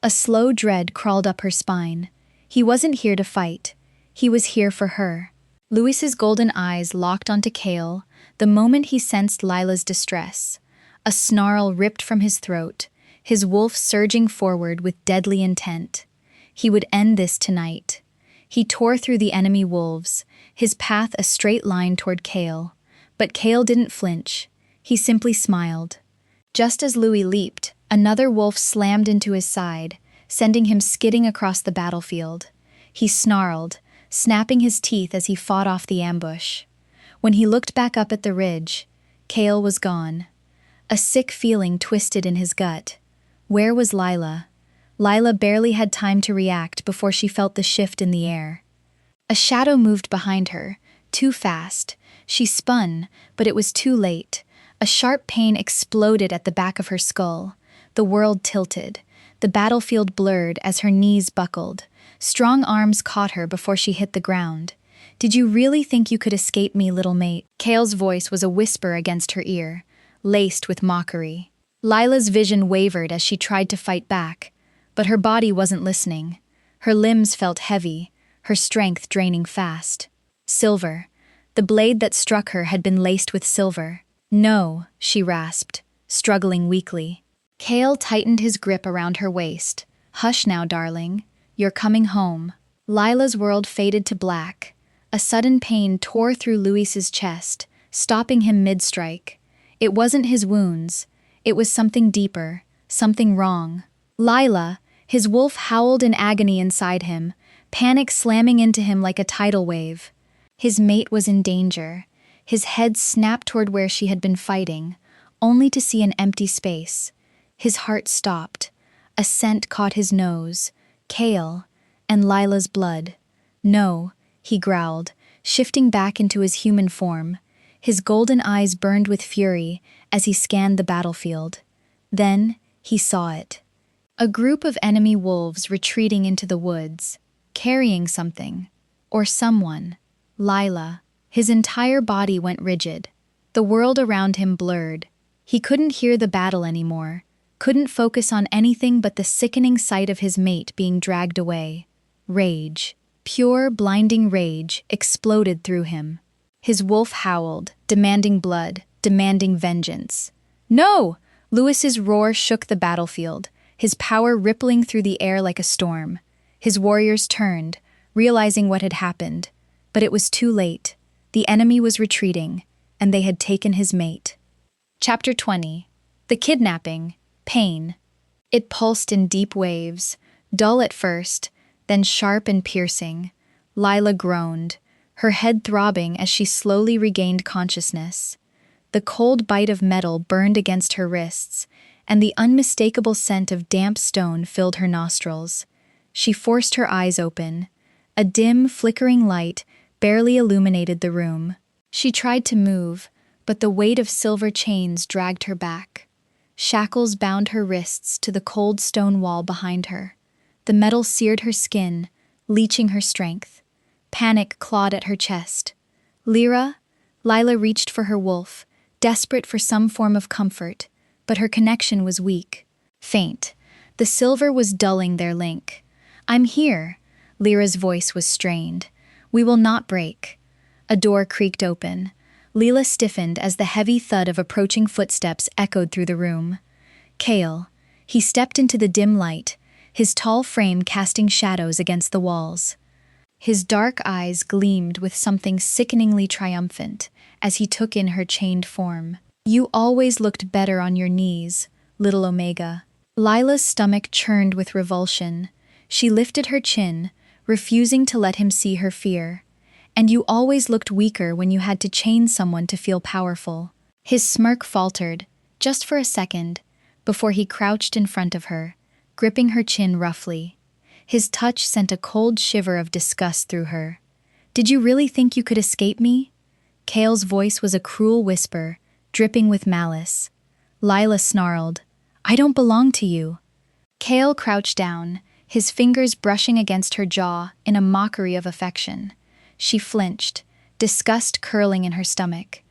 B: A slow dread crawled up her spine. He wasn't here to fight. He was here for her. Louis's golden eyes locked onto Kale the moment he sensed Lila's distress. A snarl ripped from his throat, his wolf surging forward with deadly intent. He would end this tonight. He tore through the enemy wolves, his path a straight line toward Kale. But Kale didn't flinch. He simply smiled. Just as Louis leaped, another wolf slammed into his side, sending him skidding across the battlefield. He snarled, snapping his teeth as he fought off the ambush. When he looked back up at the ridge, Kale was gone. A sick feeling twisted in his gut. Where was Lila? Lila barely had time to react before she felt the shift in the air. A shadow moved behind her, too fast. She spun, but it was too late. A sharp pain exploded at the back of her skull. The world tilted. The battlefield blurred as her knees buckled. Strong arms caught her before she hit the ground. "Did you really think you could escape me, little mate?" Kale's voice was a whisper against her ear, laced with mockery. Lila's vision wavered as she tried to fight back, but her body wasn't listening. Her limbs felt heavy, her strength draining fast. Silver. The blade that struck her had been laced with silver. "No," she rasped, struggling weakly. Kale tightened his grip around her waist. "Hush now, darling. You're coming home." Lila's world faded to black. A sudden pain tore through Louis's chest, stopping him mid-strike. It wasn't his wounds. It was something deeper, something wrong. Lila, his wolf howled in agony inside him, panic slamming into him like a tidal wave. His mate was in danger. His head snapped toward where she had been fighting, only to see an empty space. His heart stopped. A scent caught his nose. Kale, and Lila's blood. "No," he growled, shifting back into his human form. His golden eyes burned with fury as he scanned the battlefield. Then he saw it. A group of enemy wolves retreating into the woods, carrying something, or someone. Lila. His entire body went rigid. The world around him blurred. He couldn't hear the battle anymore, couldn't focus on anything but the sickening sight of his mate being dragged away. Rage, pure, blinding rage, exploded through him. His wolf howled, demanding blood, demanding vengeance. "No!" Louis's roar shook the battlefield, his power rippling through the air like a storm. His warriors turned, realizing what had happened. But it was too late. The enemy was retreating, and they had taken his mate. Chapter 20. The Kidnapping. Pain. It pulsed in deep waves, dull at first, then sharp and piercing. Lila groaned, her head throbbing as she slowly regained consciousness. The cold bite of metal burned against her wrists, and the unmistakable scent of damp stone filled her nostrils. She forced her eyes open. A dim, flickering light barely illuminated the room. She tried to move, but the weight of silver chains dragged her back. Shackles bound her wrists to the cold stone wall behind her. The metal seared her skin, leeching her strength. Panic clawed at her chest. "Lila?" Lila reached for her wolf, desperate for some form of comfort, but her connection was weak, faint. The silver was dulling their link. "I'm here." Lyra's voice was strained. "We will not break." A door creaked open. Lila stiffened as the heavy thud of approaching footsteps echoed through the room. Kale. He stepped into the dim light, his tall frame casting shadows against the walls. His dark eyes gleamed with something sickeningly triumphant as he took in her chained form. "You always looked better on your knees, little Omega." Lila's stomach churned with revulsion. She lifted her chin, refusing to let him see her fear. And you always looked weaker when you had to chain someone to feel powerful. His smirk faltered, just for a second, before he crouched in front of her, gripping her chin roughly. His touch sent a cold shiver of disgust through her. "Did you really think you could escape me?" Kale's voice was a cruel whisper, dripping with malice. Lila snarled, "I don't belong to you." Kale crouched down, his fingers brushing against her jaw in a mockery of affection. She flinched, disgust curling in her stomach.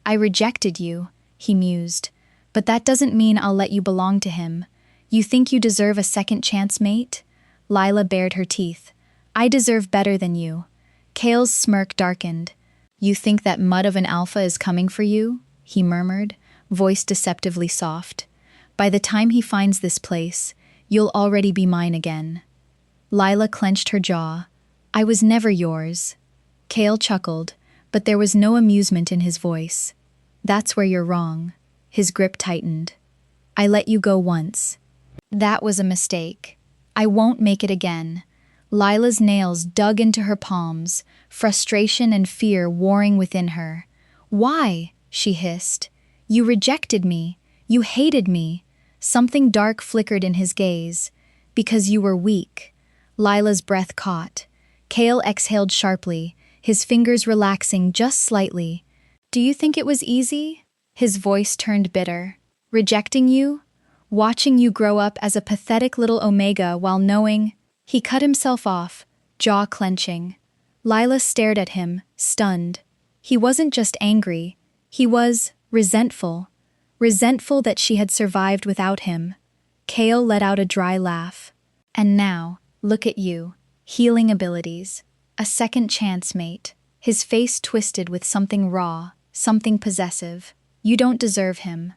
B: "I rejected you," he mused, "but that doesn't mean I'll let you belong to him. You think you deserve a second chance, mate?" Lila bared her teeth. "I deserve better than you." Kale's smirk darkened. "You think that mud of an alpha is coming for you?" he murmured, voice deceptively soft. "By the time he finds this place, you'll already be mine again." Lila clenched her jaw. "I was never yours." Kale chuckled, but there was no amusement in his voice. "That's where you're wrong." His grip tightened. "I let you go once. That was a mistake. I won't make it again." Lila's nails dug into her palms, frustration and fear warring within her. "Why?" she hissed. "You rejected me. You hated me." Something dark flickered in his gaze. "Because you were weak." Lila's breath caught. Kale exhaled sharply, his fingers relaxing just slightly. "Do you think it was easy?" His voice turned bitter. "Rejecting you? Watching you grow up as a pathetic little Omega while knowing—" He cut himself off, jaw clenching. Lila stared at him, stunned. He wasn't just angry. He was resentful. Resentful that she had survived without him. Kale let out a dry laugh. "And now, look at you. Healing abilities. A second chance, mate." His face twisted with something raw, something possessive. "You don't deserve him."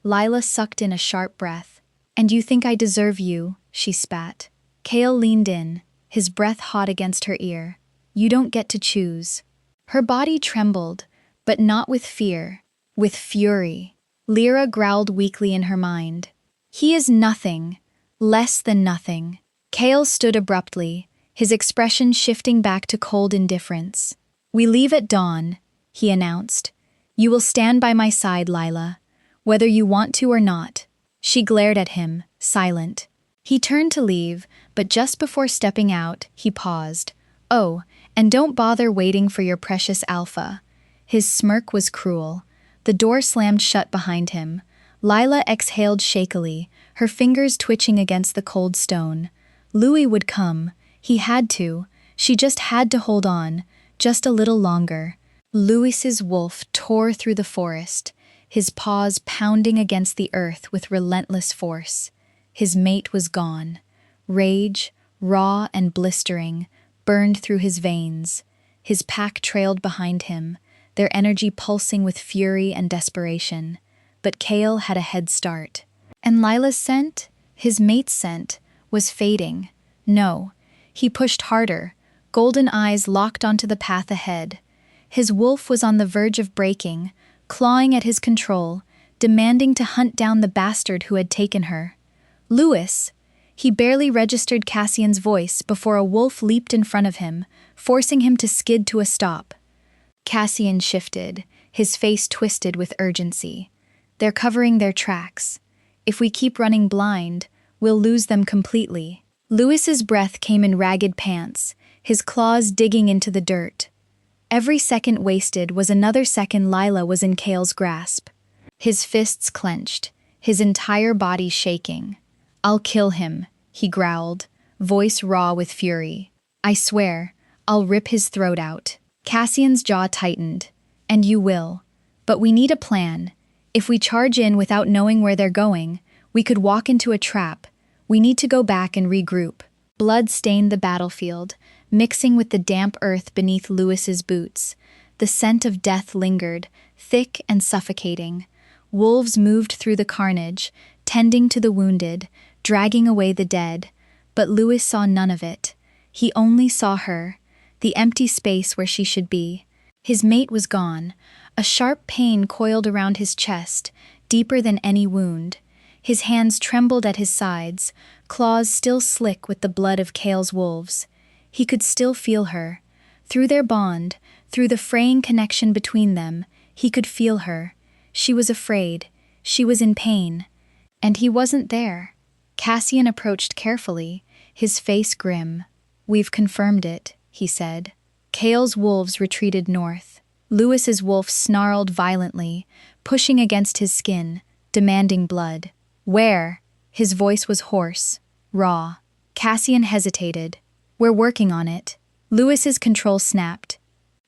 B: Lila sucked in a sharp breath. "And you think I deserve you?" she spat. Kale leaned in, his breath hot against her ear. "You don't get to choose." Her body trembled, but not with fear, with fury. Lyra growled weakly in her mind. "He is nothing, less than nothing." Kale stood abruptly, his expression shifting back to cold indifference. "We leave at dawn," he announced. "You will stand by my side, Lila, whether you want to or not." She glared at him, silent. He turned to leave, but just before stepping out, he paused. "Oh, and don't bother waiting for your precious alpha." His smirk was cruel. The door slammed shut behind him. Lila exhaled shakily, her fingers twitching against the cold stone. Louis would come. He had to. She just had to hold on, just a little longer. Louis's wolf tore through the forest, his paws pounding against the earth with relentless force. His mate was gone. Rage, raw and blistering, burned through his veins. His pack trailed behind him, their energy pulsing with fury and desperation. But Kale had a head start. And Lila's scent, his mate's scent, was fading. No, he pushed harder, golden eyes locked onto the path ahead. His wolf was on the verge of breaking, clawing at his control, demanding to hunt down the bastard who had taken her. "Louis!" He barely registered Cassian's voice before a wolf leaped in front of him, forcing him to skid to a stop. Cassian shifted, his face twisted with urgency. "They're covering their tracks. If we keep running blind, we'll lose them completely." Louis's breath came in ragged pants, his claws digging into the dirt. Every second wasted was another second Lila was in Kale's grasp. His fists clenched, his entire body shaking. "I'll kill him," he growled, voice raw with fury. "I swear, I'll rip his throat out." Cassian's jaw tightened. "And you will. But we need a plan. If we charge in without knowing where they're going, we could walk into a trap. We need to go back and regroup." Blood stained the battlefield, mixing with the damp earth beneath Louis's boots. The scent of death lingered, thick and suffocating. Wolves moved through the carnage, tending to the wounded, dragging away the dead. But Louis saw none of it. He only saw her, the empty space where she should be. His mate was gone. A sharp pain coiled around his chest, deeper than any wound. His hands trembled at his sides, claws still slick with the blood of Kale's wolves. He could still feel her. Through their bond, Through the fraying connection between them, he could feel her. She was afraid. She was in pain. And he wasn't there. Cassian approached carefully, his face grim. "We've confirmed it," he said. Kale's wolves retreated north. Louis's wolf snarled violently, pushing against his skin, demanding blood. "Where?" His voice was hoarse, raw. Cassian hesitated. "We're working on it." Louis's control snapped.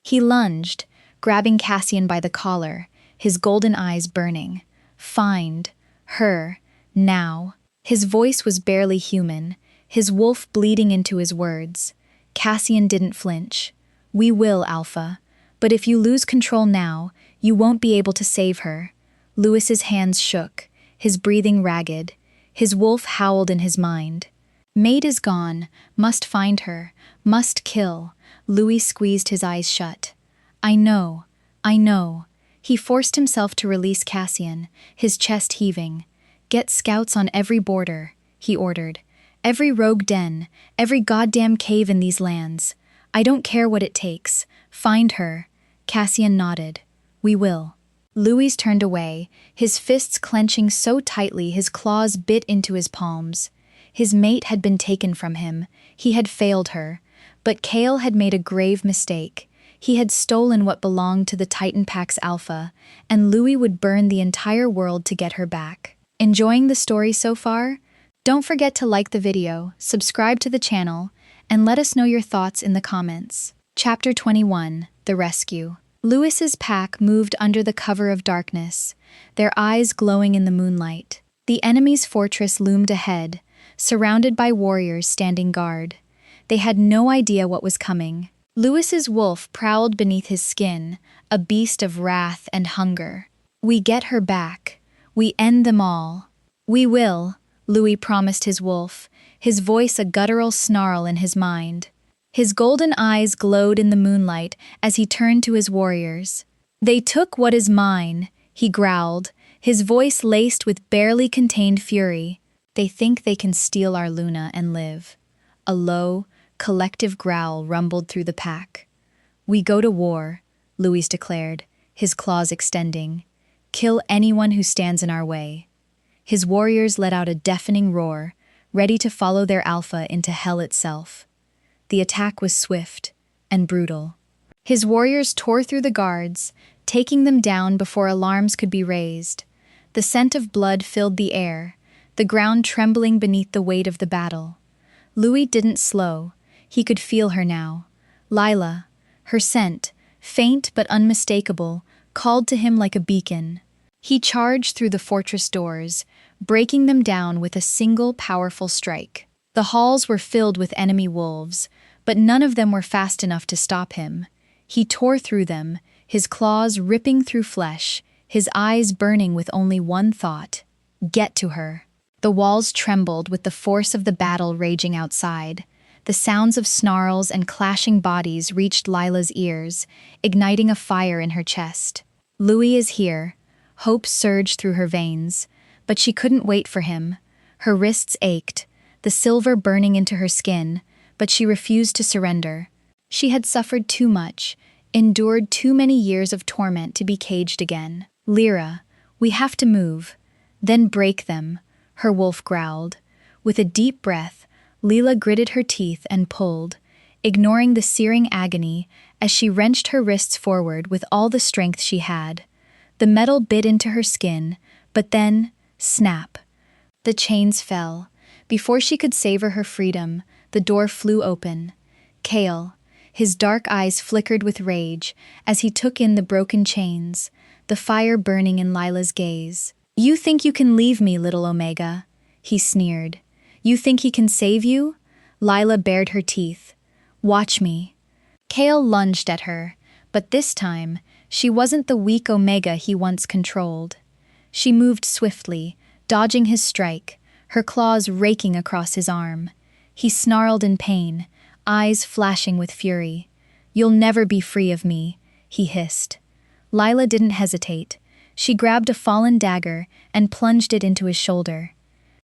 B: He lunged, grabbing Cassian by the collar, his golden eyes burning. "Find her now." His voice was barely human, his wolf bleeding into his words. Cassian didn't flinch. "We will, Alpha. But if you lose control now, you won't be able to save her." Louis's hands shook, his breathing ragged. His wolf howled in his mind. "Mate is gone. Must find her. Must kill." Louis squeezed his eyes shut. I know. He forced himself to release Cassian, his chest heaving. "Get scouts on every border," he ordered. "Every rogue den, every goddamn cave in these lands. I don't care what it takes. Find her." Cassian nodded. "We will." Louis turned away, his fists clenching so tightly his claws bit into his palms. His mate had been taken from him. He had failed her. But Kale had made a grave mistake. He had stolen what belonged to the Titan Pack's Alpha, and Louis would burn the entire world to get her back. Enjoying the story so far? Don't forget to like the video, subscribe to the channel, and let us know your thoughts in the comments. Chapter 21, The Rescue. Louis's pack moved under the cover of darkness, their eyes glowing in the moonlight. The enemy's fortress loomed ahead, surrounded by warriors standing guard. They had no idea what was coming. Louis's wolf prowled beneath his skin, a beast of wrath and hunger. "We get her back. We end them all." "We will," Louis promised his wolf, his voice a guttural snarl in his mind. His golden eyes glowed in the moonlight as he turned to his warriors. "They took what is mine," he growled, his voice laced with barely contained fury. "They think they can steal our Luna and live." A low, collective growl rumbled through the pack. "We go to war," Louis declared, his claws extending. "Kill anyone who stands in our way." His warriors let out a deafening roar, ready to follow their alpha into hell itself. The attack was swift and brutal. His warriors tore through the guards, taking them down before alarms could be raised. The scent of blood filled the air, the ground trembling beneath the weight of the battle. Louis didn't slow. He could feel her now. Lila, her scent, faint but unmistakable, called to him like a beacon. He charged through the fortress doors, breaking them down with a single powerful strike. The halls were filled with enemy wolves, but none of them were fast enough to stop him. He tore through them, his claws ripping through flesh, his eyes burning with only one thought: get to her. The walls trembled with the force of the battle raging outside. The sounds of snarls and clashing bodies reached Lila's ears, igniting a fire in her chest. Louis is here. Hope surged through her veins, but she couldn't wait for him. Her wrists ached, the silver burning into her skin, but she refused to surrender. She had suffered too much, endured too many years of torment to be caged again. "Lyra, we have to move. Then break them," her wolf growled. With a deep breath, Lila gritted her teeth and pulled, ignoring the searing agony as she wrenched her wrists forward with all the strength she had. The metal bit into her skin, but then, snap. The chains fell. Before she could savor her freedom, the door flew open. Kale, his dark eyes flickered with rage as he took in the broken chains, the fire burning in Lila's gaze. "You think you can leave me, little Omega?" he sneered. "You think he can save you?" Lila bared her teeth. "Watch me." Kale lunged at her, but this time, she wasn't the weak Omega he once controlled. She moved swiftly, dodging his strike, her claws raking across his arm. He snarled in pain, eyes flashing with fury. "You'll never be free of me," he hissed. Lila didn't hesitate. She grabbed a fallen dagger and plunged it into his shoulder.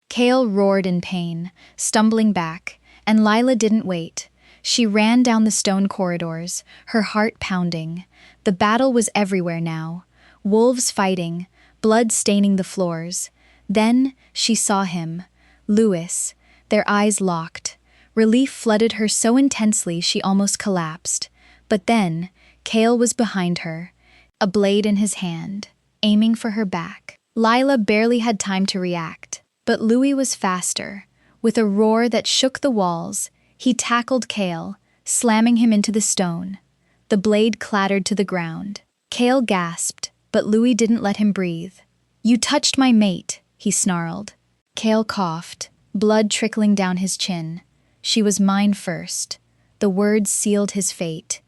B: Kale roared in pain, stumbling back, and Lila didn't wait. She ran down the stone corridors, her heart pounding. The battle was everywhere now. Wolves fighting, blood staining the floors. Then she saw him, Louis, their eyes locked. Relief flooded her so intensely she almost collapsed. But then, Cale was behind her, a blade in his hand, aiming for her back. Lila barely had time to react, but Louis was faster. With a roar that shook the walls, he tackled Cale, slamming him into the stone. The blade clattered to the ground. Cale gasped, but Louis didn't let him breathe. "You touched my mate," he snarled. Cale coughed, blood trickling down his chin. "She was mine first." The words sealed his fate.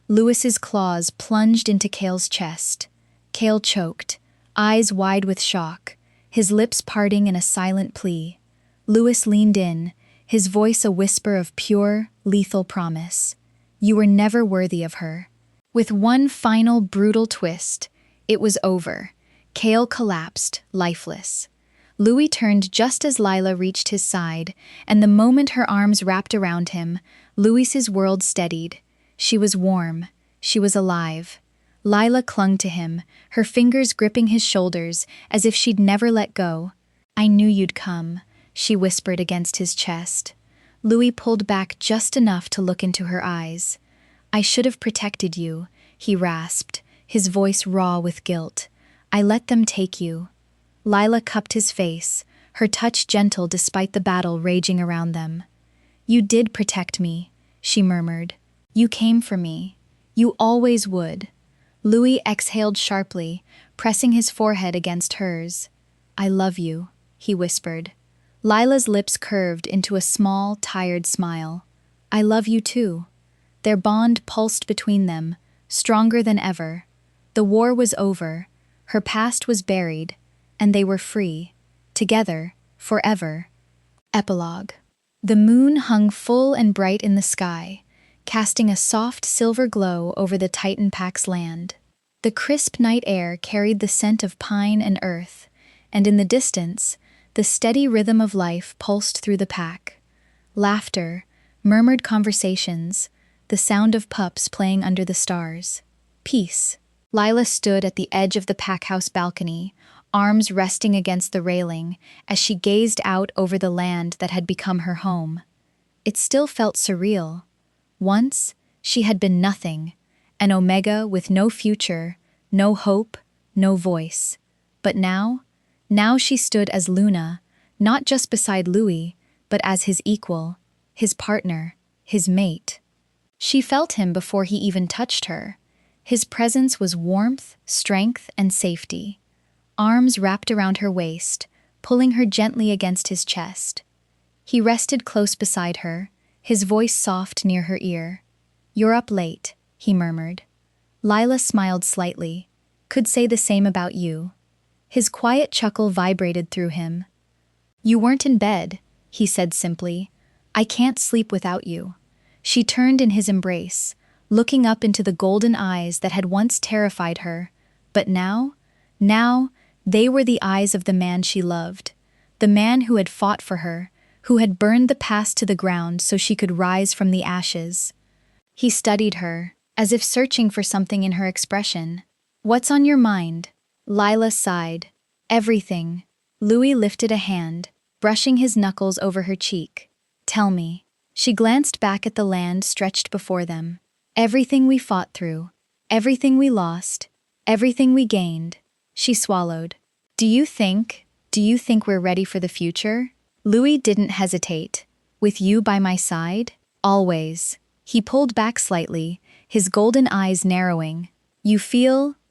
B: Louis's claws plunged into Cale's chest. Cale choked, eyes wide with shock, his lips parting in a silent plea. Louis leaned in, his voice a whisper of pure, lethal promise. "You were never worthy of her." With one final brutal twist, it was over. Cale collapsed, lifeless. Louis turned just as Lila reached his side, and the moment her arms wrapped around him, Louis's world steadied. She was warm. She was alive. Lila clung to him, her fingers gripping his shoulders as if she'd never let go. "I knew you'd come," she whispered against his chest. Louis pulled back just enough to look into her eyes. "I should have protected you," he rasped, his voice raw with guilt. "I let them take you." Lila cupped his face, her touch gentle despite the battle raging around them. "You did protect me," she murmured. "You came for me. You always would." Louis exhaled sharply, pressing his forehead against hers. "I love you," he whispered. Lila's lips curved into a small, tired smile. "I love you too." Their bond pulsed between them, stronger than ever. The war was over, her past was buried, and they were free, together, forever. Epilogue. The moon hung full and bright in the sky, casting a soft silver glow over the Titan Pack's land. The crisp night air carried the scent of pine and earth, and in the distance, the steady rhythm of life pulsed through the pack. Laughter, murmured conversations, the sound of pups playing under the stars. Peace. Lila stood at the edge of the packhouse balcony, arms resting against the railing as she gazed out over the land that had become her home. It still felt surreal. Once, she had been nothing, an omega with no future, no hope, no voice. But now she stood as Luna, not just beside Louis, but as his equal, his partner, his mate. She felt him before he even touched her. His presence was warmth, strength, and safety. Arms wrapped around her waist, pulling her gently against his chest. He rested close beside her, his voice soft near her ear. "You're up late," he murmured. Lila smiled slightly. "Could say the same about you." His quiet chuckle vibrated through him. "You weren't in bed," he said simply. "I can't sleep without you." She turned in his embrace, looking up into the golden eyes that had once terrified her. But now, they were the eyes of the man she loved, the man who had fought for her, who had burned the past to the ground so she could rise from the ashes. He studied her, as if searching for something in her expression. "What's on your mind?" Lila sighed. "Everything." Louis lifted a hand, brushing his knuckles over her cheek. "Tell me." She glanced back at the land stretched before them. "Everything we fought through, everything we lost, everything we gained." She swallowed. Do you think we're ready for the future?" Louis didn't hesitate. "With you by my side? Always." He pulled back slightly, his golden eyes narrowing. "You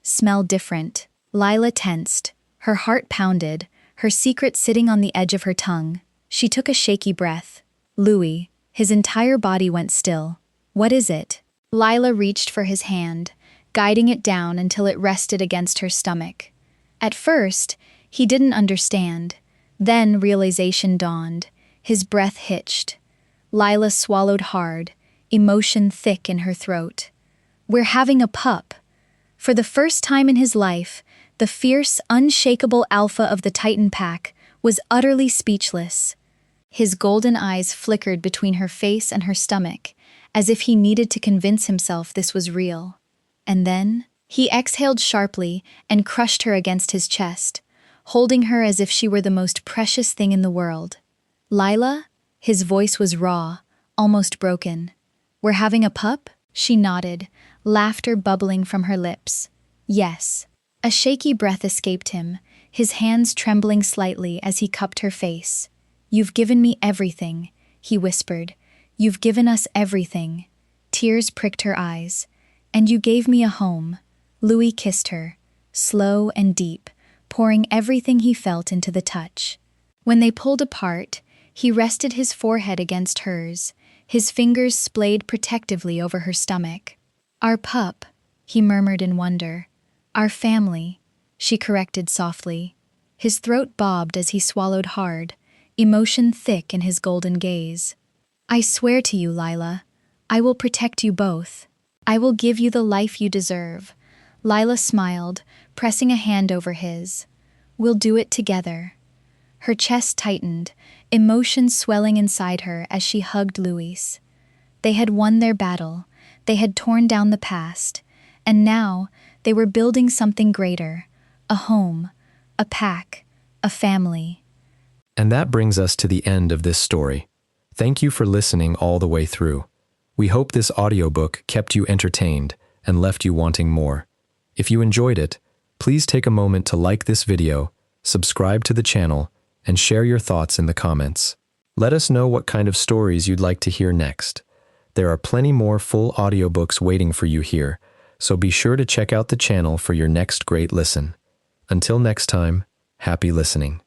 B: smell different." Lila tensed. Her heart pounded, her secret sitting on the edge of her tongue. She took a shaky breath. "Louis." His entire body went still. "What is it?" Lila reached for his hand, guiding it down until it rested against her stomach. At first, he didn't understand. Then realization dawned. His breath hitched. Lila swallowed hard, emotion thick in her throat. "We're having a pup." For the first time in his life, the fierce, unshakable alpha of the Titan Pack was utterly speechless. His golden eyes flickered between her face and her stomach, as if he needed to convince himself this was real. And then, he exhaled sharply and crushed her against his chest, holding her as if she were the most precious thing in the world. "Lila?" His voice was raw, almost broken. "We're having a pup?" She nodded, laughter bubbling from her lips. "Yes." A shaky breath escaped him, his hands trembling slightly as he cupped her face. "You've given me everything," he whispered. "You've given us everything." Tears pricked her eyes. "And you gave me a home." Louis kissed her, slow and deep, pouring everything he felt into the touch. When they pulled apart, he rested his forehead against hers, his fingers splayed protectively over her stomach. "Our pup," he murmured in wonder. "Our family," she corrected softly. His throat bobbed as he swallowed hard, emotion thick in his golden gaze. "I swear to you, Lila, I will protect you both. I will give you the life you deserve." Lila smiled, pressing a hand over his. "We'll do it together." Her chest tightened, emotion swelling inside her as she hugged Louis. They had won their battle, they had torn down the past, and now they were building something greater, a home, a pack, a family.
A: And that brings us to the end of this story. Thank you for listening all the way through. We hope this audiobook kept you entertained and left you wanting more. If you enjoyed it, please take a moment to like this video, subscribe to the channel, and share your thoughts in the comments. Let us know what kind of stories you'd like to hear next. There are plenty more full audiobooks waiting for you here, so be sure to check out the channel for your next great listen. Until next time, happy listening.